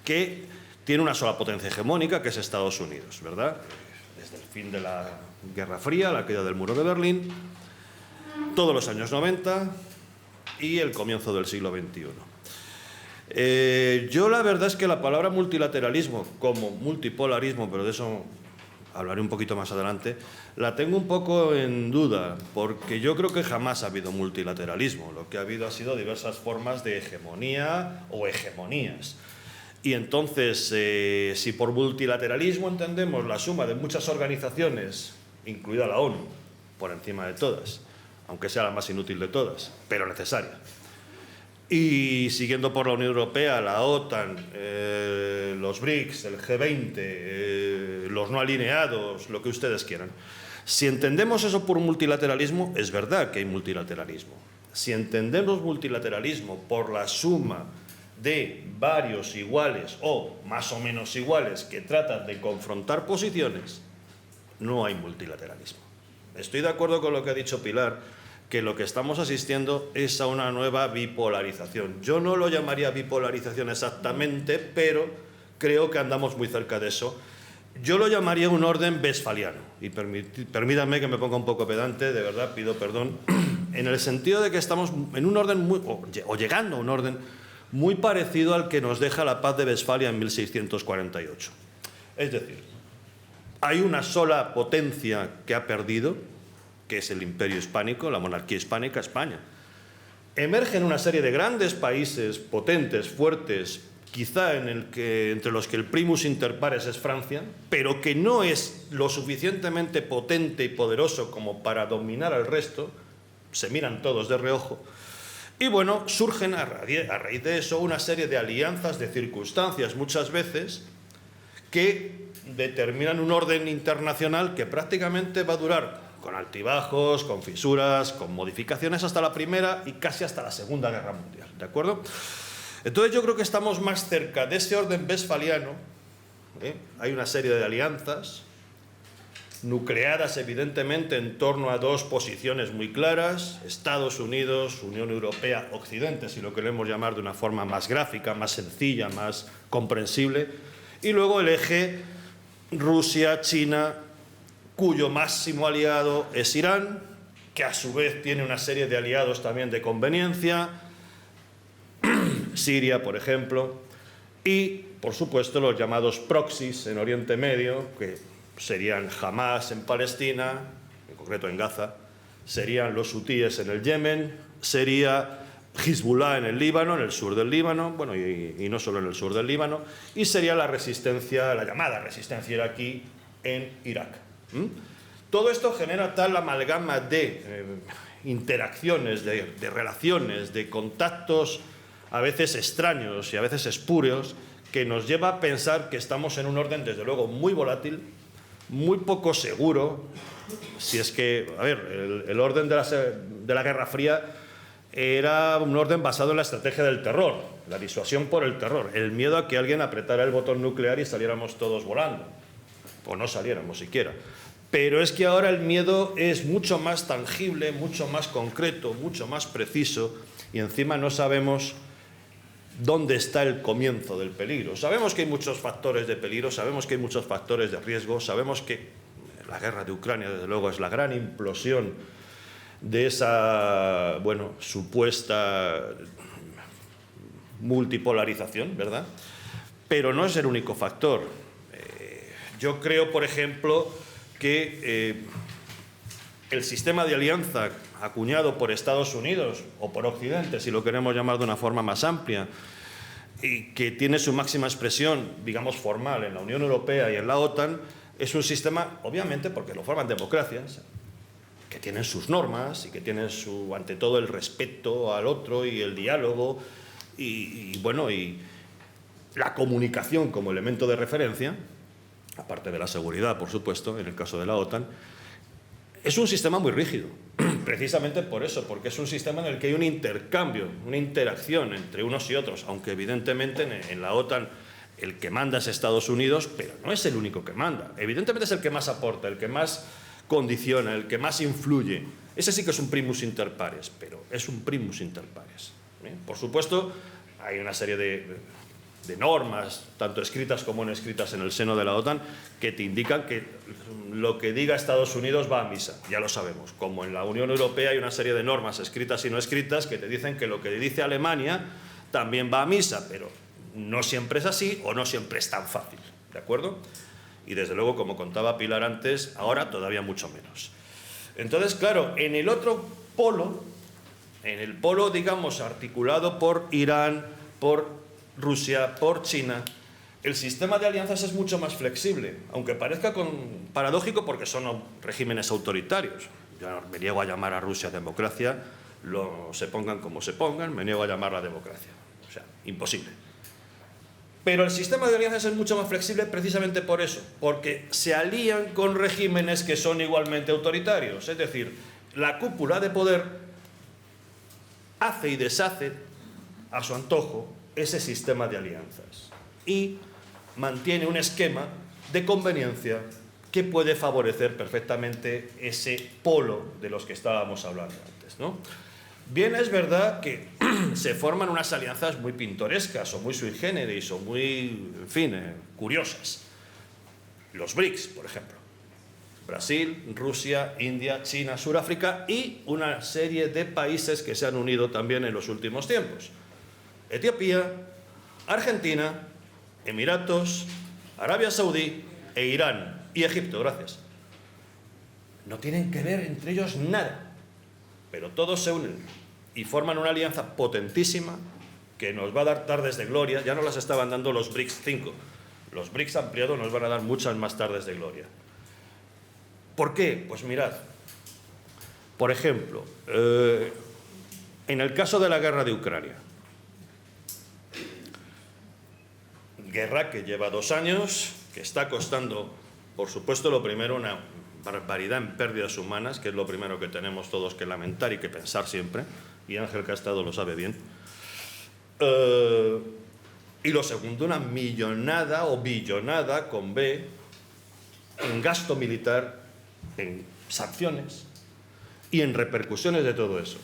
que tiene una sola potencia hegemónica, que es Estados Unidos, ¿verdad? Desde el fin de la Guerra Fría, la caída del muro de Berlín, todos los años 90 y el comienzo del siglo XXI. Yo la verdad es que la palabra multilateralismo, como multipolarismo, pero de eso hablaré un poquito más adelante, la tengo un poco en duda, porque yo creo que jamás ha habido multilateralismo. Lo que ha habido ha sido diversas formas de hegemonía o hegemonías. Y entonces, si por multilateralismo entendemos la suma de muchas organizaciones, incluida la ONU, por encima de todas, aunque sea la más inútil de todas, pero necesaria, y siguiendo por la Unión Europea, la OTAN, los BRICS, el G20, los no alineados, lo que ustedes quieran. Si entendemos eso por multilateralismo, es verdad que hay multilateralismo. Si entendemos multilateralismo por la suma de varios iguales o más o menos iguales que tratan de confrontar posiciones, no hay multilateralismo. Estoy de acuerdo con lo que ha dicho Pilar, que lo que estamos asistiendo es a una nueva bipolarización. Yo no lo llamaría bipolarización exactamente, pero creo que andamos muy cerca de eso. Yo lo llamaría un orden westfaliano, y permítanme que me ponga un poco pedante, de verdad, pido perdón, en el sentido de que estamos en un orden o llegando a un orden muy parecido al que nos deja la paz de Westfalia en 1648. Es decir, hay una sola potencia que ha perdido, que es el Imperio Hispánico, la monarquía hispánica, España. Emergen una serie de grandes países potentes, fuertes, quizá entre los que el primus inter pares es Francia, pero que no es lo suficientemente potente y poderoso como para dominar al resto, se miran todos de reojo, y bueno, surgen a raíz de eso una serie de alianzas, de circunstancias muchas veces, que determinan un orden internacional que prácticamente va a durar con altibajos, con fisuras, con modificaciones hasta la Primera y casi hasta la Segunda Guerra Mundial, ¿de acuerdo? Entonces yo creo que estamos más cerca de ese orden westfaliano. Hay una serie de alianzas nucleadas evidentemente en torno a dos posiciones muy claras: Estados Unidos, Unión Europea, Occidente, si lo queremos llamar de una forma más gráfica, más sencilla, más comprensible, y luego el eje Rusia, China, cuyo máximo aliado es Irán, que a su vez tiene una serie de aliados también de conveniencia, Siria, por ejemplo, y, por supuesto, los llamados proxies en Oriente Medio, que serían Hamas en Palestina, en concreto en Gaza, serían los hutíes en el Yemen, sería Hezbollah en el Líbano, en el sur del Líbano, bueno, y no solo en el sur del Líbano, y sería la resistencia, la llamada resistencia iraquí en Irak. Todo esto genera tal amalgama de interacciones, de relaciones, de contactos a veces extraños y a veces espurios, que nos lleva a pensar que estamos en un orden, desde luego, muy volátil, muy poco seguro. Si es que, a ver, el orden de la Guerra Fría era un orden basado en la estrategia del terror, la disuasión por el terror, el miedo a que alguien apretara el botón nuclear y saliéramos todos volando, o no saliéramos siquiera. Pero es que ahora el miedo es mucho más tangible, mucho más concreto, mucho más preciso, y encima no sabemos dónde está el comienzo del peligro. Sabemos que hay muchos factores de peligro, sabemos que hay muchos factores de riesgo, sabemos que la guerra de Ucrania, desde luego, es la gran implosión de esa, bueno, supuesta multipolarización, ¿verdad? Pero no es el único factor. Yo creo, por ejemplo, que el sistema de alianza acuñado por Estados Unidos o por Occidente, si lo queremos llamar de una forma más amplia, y que tiene su máxima expresión, digamos, formal en la Unión Europea y en la OTAN, es un sistema, obviamente, porque lo forman democracias, que tienen sus normas y que tienen ante todo el respeto al otro y el diálogo y la comunicación como elemento de referencia, aparte de la seguridad, por supuesto, en el caso de la OTAN. Es un sistema muy rígido, precisamente por eso, porque es un sistema en el que hay un intercambio, una interacción entre unos y otros, aunque evidentemente en la OTAN el que manda es Estados Unidos, pero no es el único que manda. Evidentemente es el que más aporta, el que más condiciona, el que más influye. Ese sí que es un primus inter pares, pero es un primus inter pares. Por supuesto, hay una serie de normas, tanto escritas como no escritas en el seno de la OTAN, que te indican que lo que diga Estados Unidos va a misa, ya lo sabemos. Como en la Unión Europea hay una serie de normas escritas y no escritas que te dicen que lo que dice Alemania también va a misa, pero no siempre es así o no siempre es tan fácil, ¿de acuerdo? Y desde luego, como contaba Pilar antes, ahora todavía mucho menos. Entonces, claro, en el otro polo, en el polo, digamos, articulado por Irán, por Rusia, por China, el sistema de alianzas es mucho más flexible, aunque parezca paradójico porque son regímenes autoritarios. Yo me niego a llamar a Rusia democracia, se pongan como se pongan, me niego a llamarla democracia. O sea, imposible. Pero el sistema de alianzas es mucho más flexible precisamente por eso, porque se alían con regímenes que son igualmente autoritarios. Es decir, la cúpula de poder hace y deshace a su antojo ese sistema de alianzas y mantiene un esquema de conveniencia que puede favorecer perfectamente ese polo de los que estábamos hablando antes, ¿no? Bien, es verdad que se forman unas alianzas muy pintorescas o muy sui generis o muy, en fin, curiosas. Los BRICS, por ejemplo. Brasil, Rusia, India, China, Sudáfrica y una serie de países que se han unido también en los últimos tiempos. Etiopía, Argentina, Emiratos, Arabia Saudí e Irán y Egipto, gracias. No tienen que ver entre ellos nada. Pero todos se unen y forman una alianza potentísima que nos va a dar tardes de gloria. Ya nos las estaban dando los BRICS 5. Los BRICS ampliados nos van a dar muchas más tardes de gloria. ¿Por qué? Pues mirad. Por ejemplo, en el caso de la guerra de Ucrania. Guerra que lleva 2 años, que está costando, por supuesto, lo primero, una barbaridad en pérdidas humanas, que es lo primero que tenemos todos que lamentar y que pensar siempre, y Ángel Castado lo sabe bien. Y lo segundo, una millonada o billonada con B en gasto militar, en sanciones y en repercusiones de todo eso.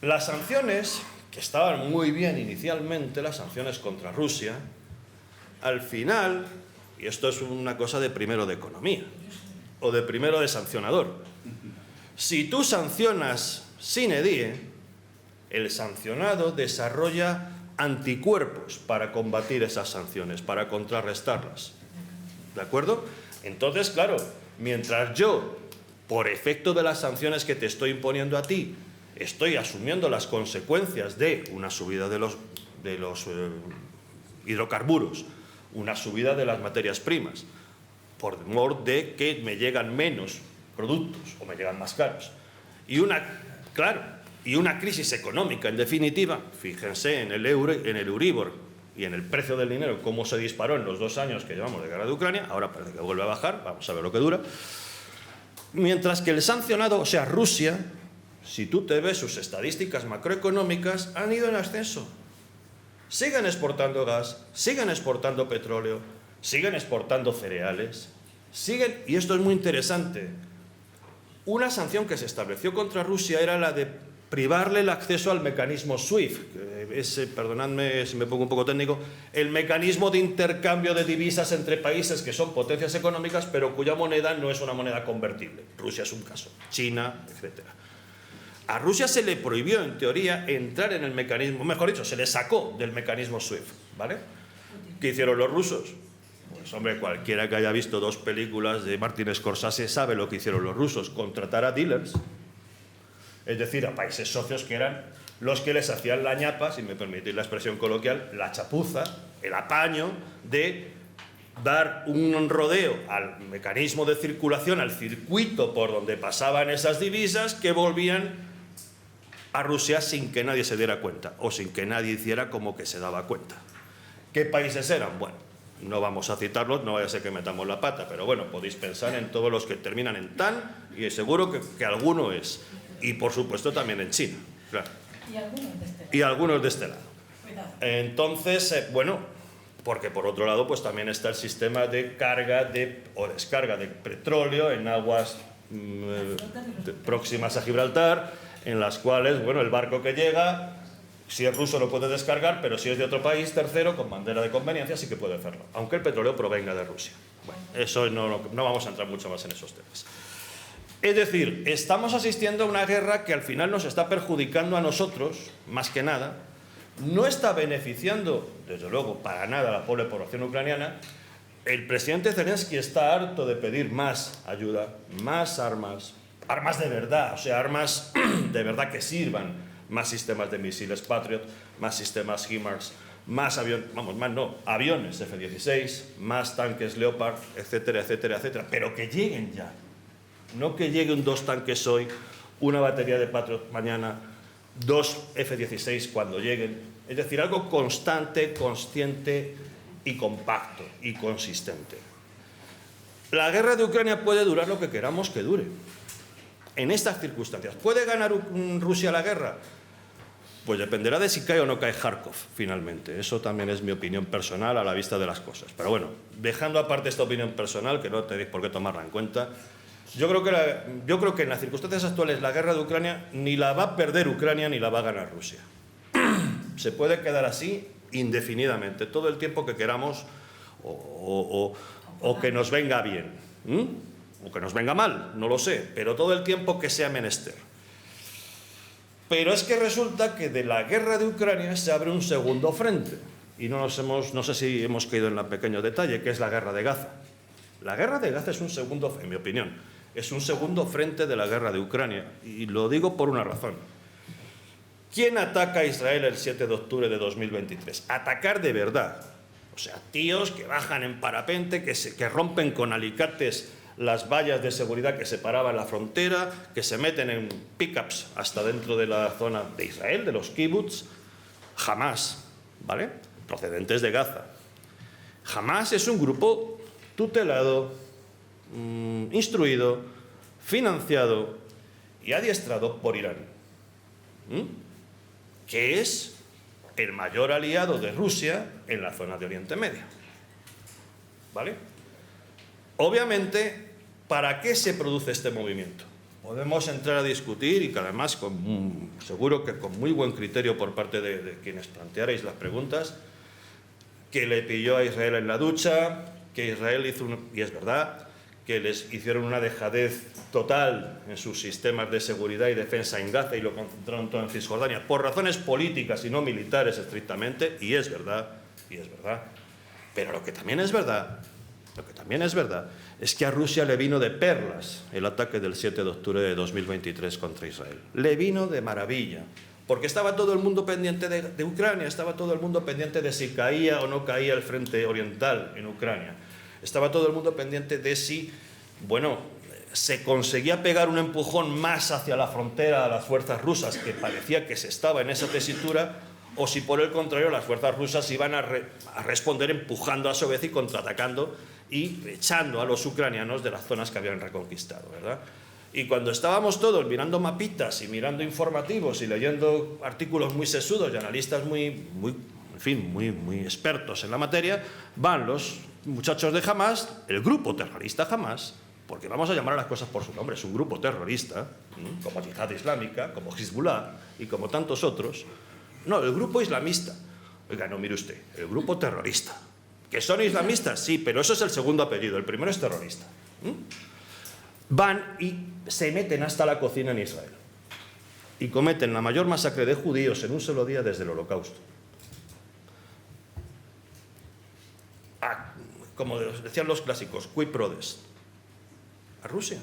Las sanciones, que estaban muy bien inicialmente, las sanciones contra Rusia, al final, y esto es una cosa de primero de economía, o de primero de sancionador. Si tú sancionas sine die, el sancionado desarrolla anticuerpos para combatir esas sanciones, para contrarrestarlas. ¿De acuerdo? Entonces, claro, mientras yo, por efecto de las sanciones que te estoy imponiendo a ti, estoy asumiendo las consecuencias de una subida de los hidrocarburos, una subida de las materias primas, por mor de que me llegan menos productos o me llegan más caros. Y una crisis económica, en definitiva, fíjense en el Euribor y en el precio del dinero, cómo se disparó en los 2 años que llevamos de guerra de Ucrania, ahora parece que vuelve a bajar, vamos a ver lo que dura. Mientras que el sancionado, o sea, Rusia, si tú te ves sus estadísticas macroeconómicas, han ido en ascenso. Siguen exportando gas, siguen exportando petróleo, siguen exportando cereales, y esto es muy interesante, una sanción que se estableció contra Rusia era la de privarle el acceso al mecanismo SWIFT, perdonadme si me pongo un poco técnico, el mecanismo de intercambio de divisas entre países que son potencias económicas, pero cuya moneda no es una moneda convertible. Rusia es un caso, China, etc. A Rusia se le prohibió, en teoría, entrar en el mecanismo, mejor dicho, se le sacó del mecanismo SWIFT, ¿vale? ¿Qué hicieron los rusos? Pues hombre, cualquiera que haya visto 2 películas de Martin Scorsese sabe lo que hicieron los rusos, contratar a dealers, es decir, a países socios que eran los que les hacían la ñapa, si me permitís la expresión coloquial, la chapuza, el apaño de dar un rodeo al mecanismo de circulación, al circuito por donde pasaban esas divisas que volvían a Rusia sin que nadie se diera cuenta o sin que nadie hiciera como que se daba cuenta. ¿Qué países eran? Bueno, no vamos a citarlos, no vaya a ser que metamos la pata, pero bueno, podéis pensar en todos los que terminan en tan, y seguro que alguno es. Y por supuesto también en China, claro. Y algunos de este lado. Cuidado. Entonces, bueno, porque por otro lado pues también está el sistema de carga o descarga de petróleo en aguas próximas a Gibraltar, en las cuales, bueno, el barco que llega, si es ruso lo puede descargar, pero si es de otro país tercero, con bandera de conveniencia, sí que puede hacerlo, aunque el petróleo provenga de Rusia. Bueno, eso no vamos a entrar mucho más en esos temas. Es decir, estamos asistiendo a una guerra que al final nos está perjudicando a nosotros, más que nada, no está beneficiando, desde luego, para nada a la pobre población ucraniana. El presidente Zelensky está harto de pedir más ayuda, más armas de verdad, o sea, armas de verdad que sirvan, más sistemas de misiles Patriot, más sistemas HIMARS, más aviones F-16, más tanques Leopard, etcétera, etcétera, etcétera, pero que lleguen ya. No que lleguen 2 tanques hoy, una batería de Patriot mañana, 2 F-16 cuando lleguen. Es decir, algo constante, consciente y compacto y consistente. La guerra de Ucrania puede durar lo que queramos que dure. En estas circunstancias, ¿puede ganar Rusia la guerra? Pues dependerá de si cae o no cae Kharkov, finalmente. Eso también es mi opinión personal a la vista de las cosas. Pero bueno, dejando aparte esta opinión personal, que no tenéis por qué tomarla en cuenta, yo creo que en las circunstancias actuales la guerra de Ucrania ni la va a perder Ucrania ni la va a ganar Rusia. Se puede quedar así indefinidamente, todo el tiempo que queramos o que nos venga bien. O que nos venga mal, no lo sé, pero todo el tiempo que sea menester. Pero es que resulta que de la guerra de Ucrania se abre un segundo frente. Y no sé si hemos caído en el pequeño detalle, que es la guerra de Gaza. La guerra de Gaza es un segundo, en mi opinión, es un segundo frente de la guerra de Ucrania. Y lo digo por una razón. ¿Quién ataca a Israel el 7 de octubre de 2023? Atacar de verdad. O sea, tíos que bajan en parapente, que rompen con alicates las vallas de seguridad que separaban la frontera, que se meten en pickups hasta dentro de la zona de Israel, de los kibbutz. Hamás, ¿vale? Procedentes de Gaza. Hamás es un grupo tutelado, instruido, financiado y adiestrado por Irán, que es el mayor aliado de Rusia en la zona de Oriente Medio. ¿Vale? Obviamente, ¿para qué se produce este movimiento? Podemos entrar a discutir, y que además seguro que con muy buen criterio por parte de quienes plantearais las preguntas, que le pilló a Israel en la ducha, que Israel hizo, y es verdad, que les hicieron una dejadez total en sus sistemas de seguridad y defensa en Gaza y lo concentraron todo en Cisjordania, por razones políticas y no militares estrictamente, y es verdad. Pero lo que también es verdad es que a Rusia le vino de perlas el ataque del 7 de octubre de 2023 contra Israel. Le vino de maravilla, porque estaba todo el mundo pendiente de Ucrania, estaba todo el mundo pendiente de si caía o no caía el frente oriental en Ucrania. Estaba todo el mundo pendiente de si, se conseguía pegar un empujón más hacia la frontera a las fuerzas rusas, que parecía que se estaba en esa tesitura, o si por el contrario las fuerzas rusas iban a responder empujando a su vez y contraatacando y echando a los ucranianos de las zonas que habían reconquistado, ¿verdad? Y cuando estábamos todos mirando mapitas y mirando informativos y leyendo artículos muy sesudos y analistas muy expertos en la materia, van los muchachos de Hamás, el grupo terrorista Hamás, porque vamos a llamar a las cosas por su nombre, es un grupo terrorista, como Yihad Islámica, como Hezbollah y como tantos otros. No, el grupo islamista. Oiga, no, mire usted, el grupo terrorista. ¿Que son islamistas? Sí, pero eso es el segundo apellido, el primero es terrorista. Van y se meten hasta la cocina en Israel. Y cometen la mayor masacre de judíos en un solo día desde el Holocausto. Como decían los clásicos, qui prodest, a Rusia.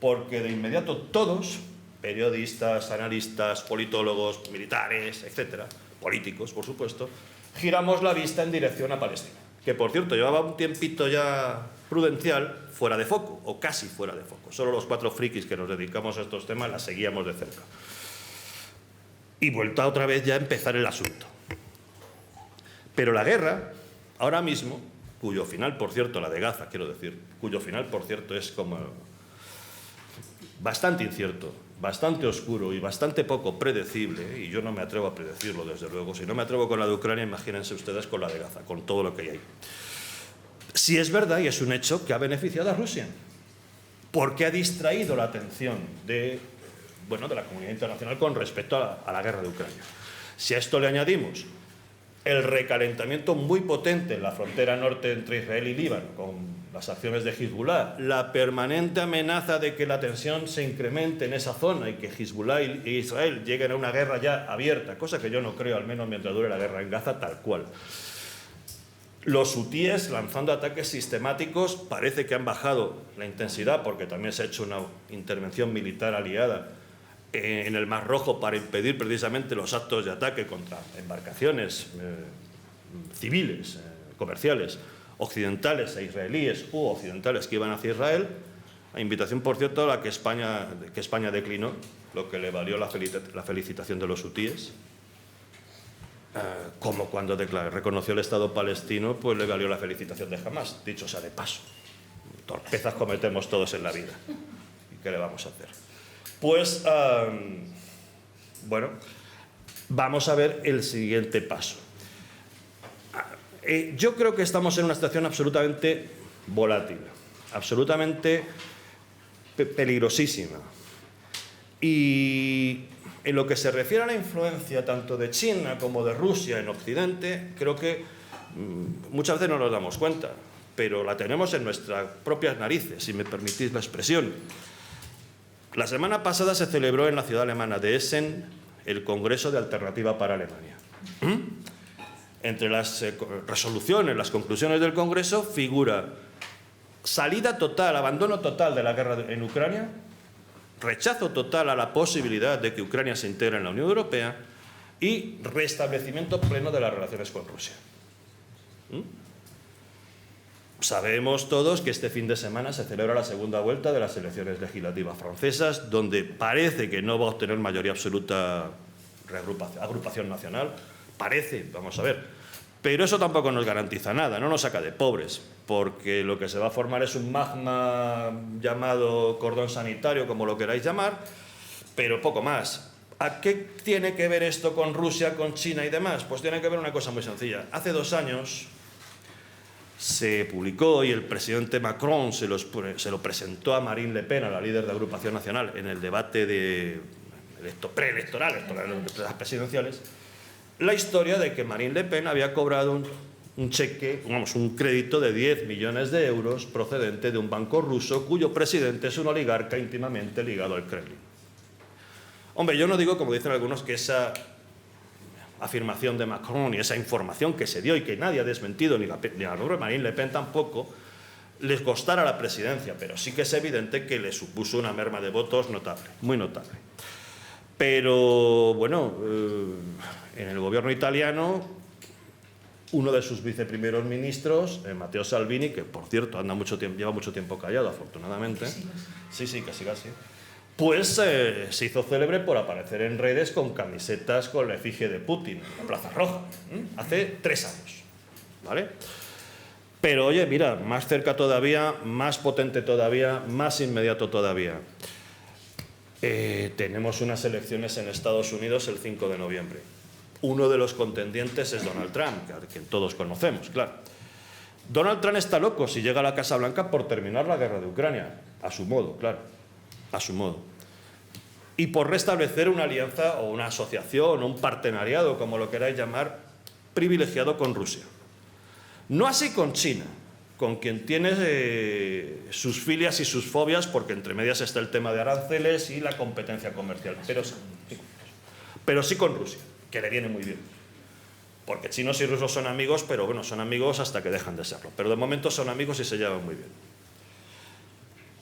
Porque de inmediato todos, periodistas, analistas, politólogos, militares, etcétera, políticos, por supuesto, giramos la vista en dirección a Palestina. Que, por cierto, llevaba un tiempito ya prudencial fuera de foco, o casi fuera de foco. Solo los 4 frikis que nos dedicamos a estos temas la seguíamos de cerca. Y vuelta otra vez ya a empezar el asunto. Pero la guerra, ahora mismo, cuyo final, por cierto, la de Gaza, quiero decir, cuyo final, por cierto, es como bastante incierto, bastante oscuro y bastante poco predecible, y yo no me atrevo a predecirlo, desde luego. Si no me atrevo con la de Ucrania, imagínense ustedes con la de Gaza, con todo lo que hay ahí. Sí es verdad, y es un hecho, que ha beneficiado a Rusia, porque ha distraído la atención de la comunidad internacional con respecto a la guerra de Ucrania. Si a esto le añadimos el recalentamiento muy potente en la frontera norte entre Israel y Líbano, con las acciones de Hezbollah, la permanente amenaza de que la tensión se incremente en esa zona y que Hezbollah e Israel lleguen a una guerra ya abierta, cosa que yo no creo, al menos mientras dure la guerra en Gaza, tal cual. Los hutíes lanzando ataques sistemáticos, parece que han bajado la intensidad porque también se ha hecho una intervención militar aliada en el Mar Rojo para impedir precisamente los actos de ataque contra embarcaciones civiles, comerciales, occidentales e israelíes u occidentales que iban hacia Israel, a invitación, por cierto, a la que España declinó, lo que le valió la felicitación de los hutíes. como cuando reconoció el Estado palestino, pues le valió la felicitación de Hamás, dicho sea de paso. Torpezas cometemos todos en la vida. ¿Y qué le vamos a hacer? Pues, bueno, vamos a ver el siguiente paso. Yo creo que estamos en una situación absolutamente volátil, absolutamente peligrosísima. Y en lo que se refiere a la influencia tanto de China como de Rusia en Occidente, creo que muchas veces no nos damos cuenta, pero la tenemos en nuestras propias narices, si me permitís la expresión. La semana pasada se celebró en la ciudad alemana de Essen el Congreso de Alternativa para Alemania. Entre las resoluciones, las conclusiones del Congreso, figura salida total, abandono total de la guerra en Ucrania, rechazo total a la posibilidad de que Ucrania se integre en la Unión Europea y restablecimiento pleno de las relaciones con Rusia. Sabemos todos que este fin de semana se celebra la segunda vuelta de las elecciones legislativas francesas, donde parece que no va a obtener mayoría absoluta agrupación nacional. Parece, vamos a ver. Pero eso tampoco nos garantiza nada, no nos saca de pobres, porque lo que se va a formar es un magma llamado cordón sanitario, como lo queráis llamar, pero poco más. ¿A qué tiene que ver esto con Rusia, con China y demás? Pues tiene que ver una cosa muy sencilla. Hace 2 años se publicó y el presidente Macron se lo presentó a Marine Le Pen, a la líder de Agrupación Nacional, en el debate preelectoral, de las presidenciales, la historia de que Marine Le Pen había cobrado un cheque, un crédito de 10 millones de euros procedente de un banco ruso cuyo presidente es un oligarca íntimamente ligado al Kremlin. Hombre, yo no digo, como dicen algunos, que esa afirmación de Macron y esa información que se dio y que nadie ha desmentido, ni la propia Marine Le Pen tampoco, les costara la presidencia, pero sí que es evidente que le supuso una merma de votos notable, muy notable. Pero, bueno, en el gobierno italiano, uno de sus viceprimeros ministros, Matteo Salvini, que por cierto lleva mucho tiempo callado, afortunadamente, sí, que siga así, pues se hizo célebre por aparecer en redes con camisetas con la efigie de Putin, en la Plaza Roja, hace 3 años, ¿vale? Pero, oye, mira, más cerca todavía, más potente todavía, más inmediato todavía. Tenemos unas elecciones en Estados Unidos el 5 de noviembre. Uno de los contendientes es Donald Trump, a quien todos conocemos, claro. Donald Trump está loco si llega a la Casa Blanca por terminar la guerra de Ucrania, a su modo, claro, a su modo. Y por restablecer una alianza o una asociación o un partenariado, como lo queráis llamar, privilegiado con Rusia. No así con China, con quien tiene sus filias y sus fobias, porque entre medias está el tema de aranceles y la competencia comercial, pero sí con Rusia, que le viene muy bien. Porque chinos y rusos son amigos, pero bueno, son amigos hasta que dejan de serlo. Pero de momento son amigos y se llevan muy bien.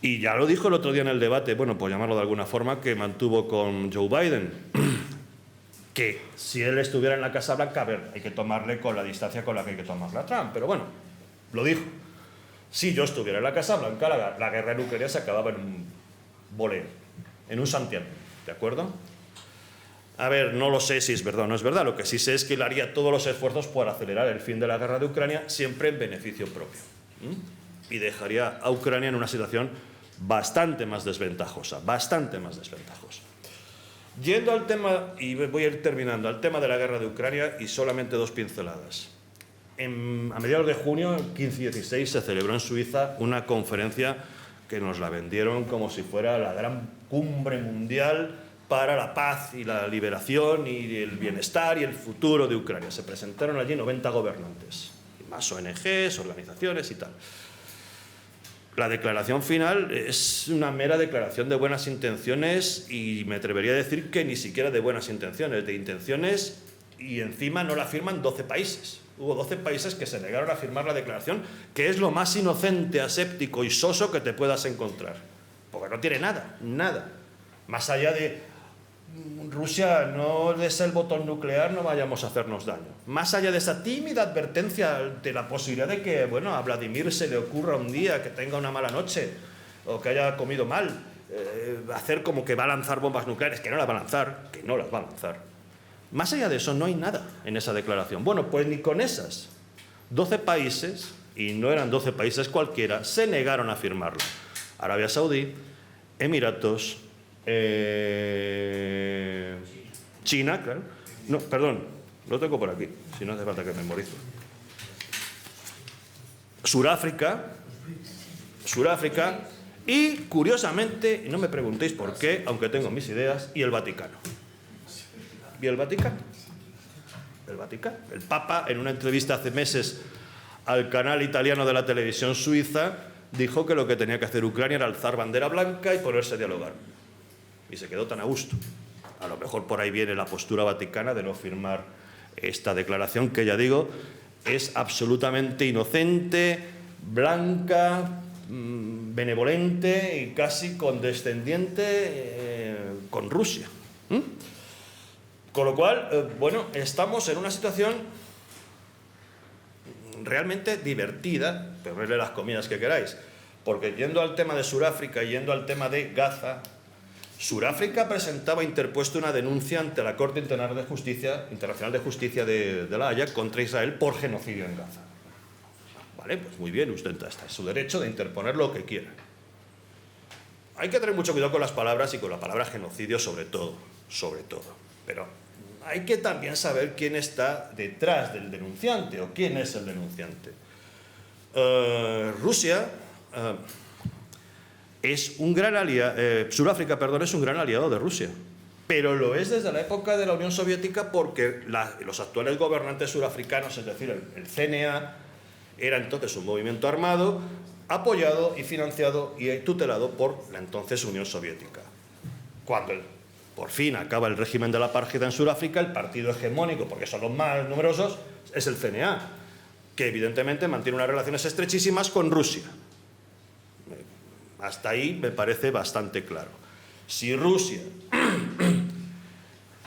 Y ya lo dijo el otro día en el debate, bueno, por llamarlo de alguna forma, que mantuvo con Joe Biden, que si él estuviera en la Casa Blanca, a ver, hay que tomarle con la distancia con la que hay que tomarle a Trump, pero bueno, lo dijo. Si yo estuviera en la Casa Blanca, la guerra en Ucrania se acababa en un voleo, en un santiamén, ¿de acuerdo? A ver, no lo sé si es verdad o no es verdad. Lo que sí sé es que él haría todos los esfuerzos por acelerar el fin de la guerra de Ucrania, siempre en beneficio propio. Y dejaría a Ucrania en una situación bastante más desventajosa, bastante más desventajosa. Yendo al tema, y voy a ir terminando, al tema de la guerra de Ucrania, y solamente 2 pinceladas. A mediados de junio, el 15 y 16, se celebró en Suiza una conferencia que nos la vendieron como si fuera la gran cumbre mundial para la paz y la liberación y el bienestar y el futuro de Ucrania. Se presentaron allí 90 gobernantes, más ONGs, organizaciones y tal. La declaración final es una mera declaración de buenas intenciones y me atrevería a decir que ni siquiera de buenas intenciones, de intenciones, y encima no la firman 12 países. Hubo 12 países que se negaron a firmar la declaración, que es lo más inocente, aséptico y soso que te puedas encontrar. Porque no tiene nada, nada. Más allá de Rusia, no des el botón nuclear, no vayamos a hacernos daño. Más allá de esa tímida advertencia de la posibilidad de que, bueno, a Vladimir se le ocurra un día que tenga una mala noche o que haya comido mal, hacer como que va a lanzar bombas nucleares, que no las va a lanzar, que no las va a lanzar. Más allá de eso no hay nada en esa declaración. Bueno, pues ni con esas 12 países, y no eran 12 países cualquiera, se negaron a firmarlo. Arabia Saudí, Emiratos, China, claro. No, perdón, lo tengo por aquí, si no hace falta que memorizo. Sudáfrica y, curiosamente, no me preguntéis por qué, aunque tengo mis ideas, y el Vaticano. ¿Y el Vaticano? El Vaticano. El Papa, en una entrevista hace meses al canal italiano de la televisión suiza, dijo que lo que tenía que hacer Ucrania era alzar bandera blanca y ponerse a dialogar. Y se quedó tan a gusto. A lo mejor por ahí viene la postura vaticana de no firmar esta declaración, que ya digo, es absolutamente inocente, blanca, benevolente y casi condescendiente con Rusia. Con lo cual, bueno, estamos en una situación realmente divertida, ponerle las comillas que queráis, porque yendo al tema de Sudáfrica y yendo al tema de Gaza, Sudáfrica presentaba interpuesto una denuncia ante la Corte Internacional de Justicia de La Haya contra Israel por genocidio en Gaza. Vale, pues muy bien, usted está en su derecho de interponer lo que quiera. Hay que tener mucho cuidado con las palabras y con la palabra genocidio sobre todo. Pero hay que también saber quién está detrás del denunciante o quién es el denunciante. Sudáfrica, es un gran aliado de Rusia, pero lo es desde la época de la Unión Soviética porque los actuales gobernantes sudafricanos, es decir, el CNA, era entonces un movimiento armado apoyado y financiado y tutelado por la entonces Unión Soviética. Cuando por fin acaba el régimen de la apartheid en Sudáfrica, el partido hegemónico, porque son los más numerosos, es el CNA, que evidentemente mantiene unas relaciones estrechísimas con Rusia. Hasta ahí me parece bastante claro. Si Rusia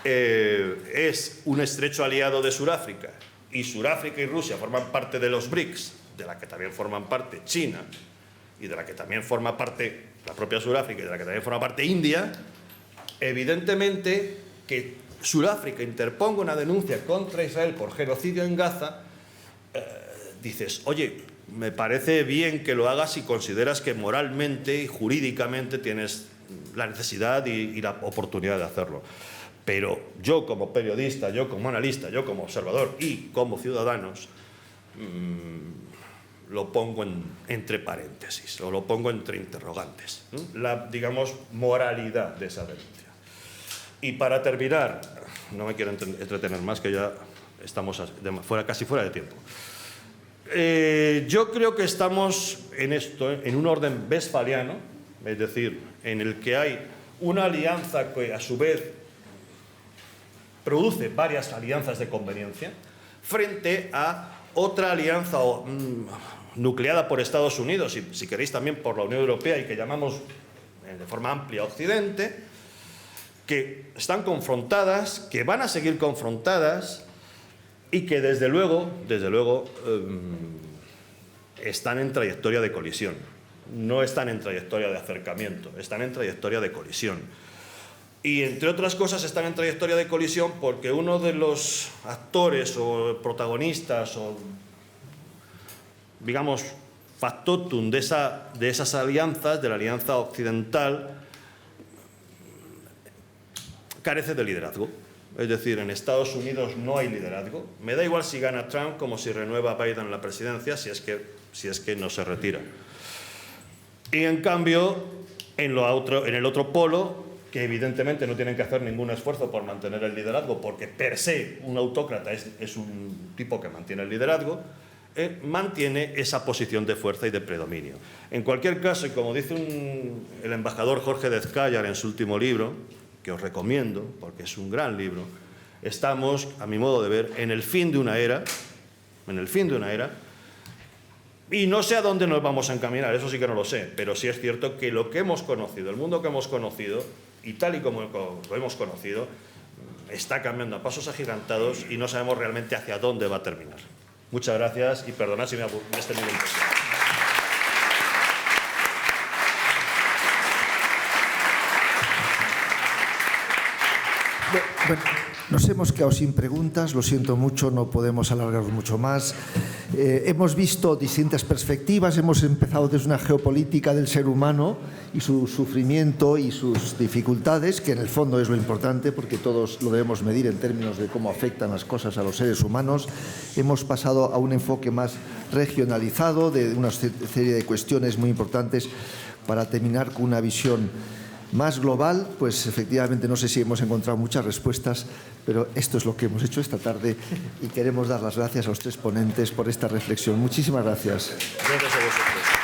es un estrecho aliado de Sudáfrica y Sudáfrica y Rusia forman parte de los BRICS, de la que también forman parte China y de la que también forma parte la propia Sudáfrica y de la que también forma parte India, evidentemente que Sudáfrica interponga una denuncia contra Israel por genocidio en Gaza, dices, oye, me parece bien que lo hagas si consideras que moralmente y jurídicamente tienes la necesidad y la oportunidad de hacerlo. Pero yo como periodista, yo como analista, yo como observador y como ciudadanos, lo pongo entre paréntesis o lo pongo entre interrogantes, la, digamos, moralidad de esa denuncia. Y para terminar, no me quiero entretener más, que ya estamos casi fuera de tiempo. Yo creo que estamos en esto, en un orden westfaliano, es decir, en el que hay una alianza que a su vez produce varias alianzas de conveniencia frente a otra alianza nucleada por Estados Unidos y, si queréis, también por la Unión Europea y que llamamos de forma amplia Occidente, que están confrontadas, que van a seguir confrontadas y que desde luego están en trayectoria de colisión. No están en trayectoria de acercamiento, están en trayectoria de colisión. Y entre otras cosas están en trayectoria de colisión porque uno de los actores o protagonistas o, digamos, factotum de esas alianzas, de la alianza occidental, carece de liderazgo. Es decir, en Estados Unidos no hay liderazgo. Me da igual si gana Trump como si renueva Biden la presidencia, si es que no se retira. Y en cambio, en el otro polo, que evidentemente no tienen que hacer ningún esfuerzo por mantener el liderazgo, porque per se un autócrata es un tipo que mantiene el liderazgo, mantiene esa posición de fuerza y de predominio. En cualquier caso, y como dice el embajador Jorge Dezcayar en su último libro, que os recomiendo porque es un gran libro, estamos, a mi modo de ver, en el fin de una era, y no sé a dónde nos vamos a encaminar, eso sí que no lo sé, pero sí es cierto que lo que hemos conocido, el mundo que hemos conocido, y tal y como lo hemos conocido, está cambiando a pasos agigantados y no sabemos realmente hacia dónde va a terminar. Muchas gracias y perdonad si me he extendido un poco. Bueno, Nos hemos quedado sin preguntas, lo siento mucho, no podemos alargarnos mucho más. Hemos visto distintas perspectivas, hemos empezado desde una geopolítica del ser humano y su sufrimiento y sus dificultades, que en el fondo es lo importante porque todos lo debemos medir en términos de cómo afectan las cosas a los seres humanos. Hemos pasado a un enfoque más regionalizado de una serie de cuestiones muy importantes para terminar con una visión más global. Pues efectivamente no sé si hemos encontrado muchas respuestas, pero esto es lo que hemos hecho esta tarde y queremos dar las gracias a los tres ponentes por esta reflexión. Muchísimas gracias. Gracias a vosotros.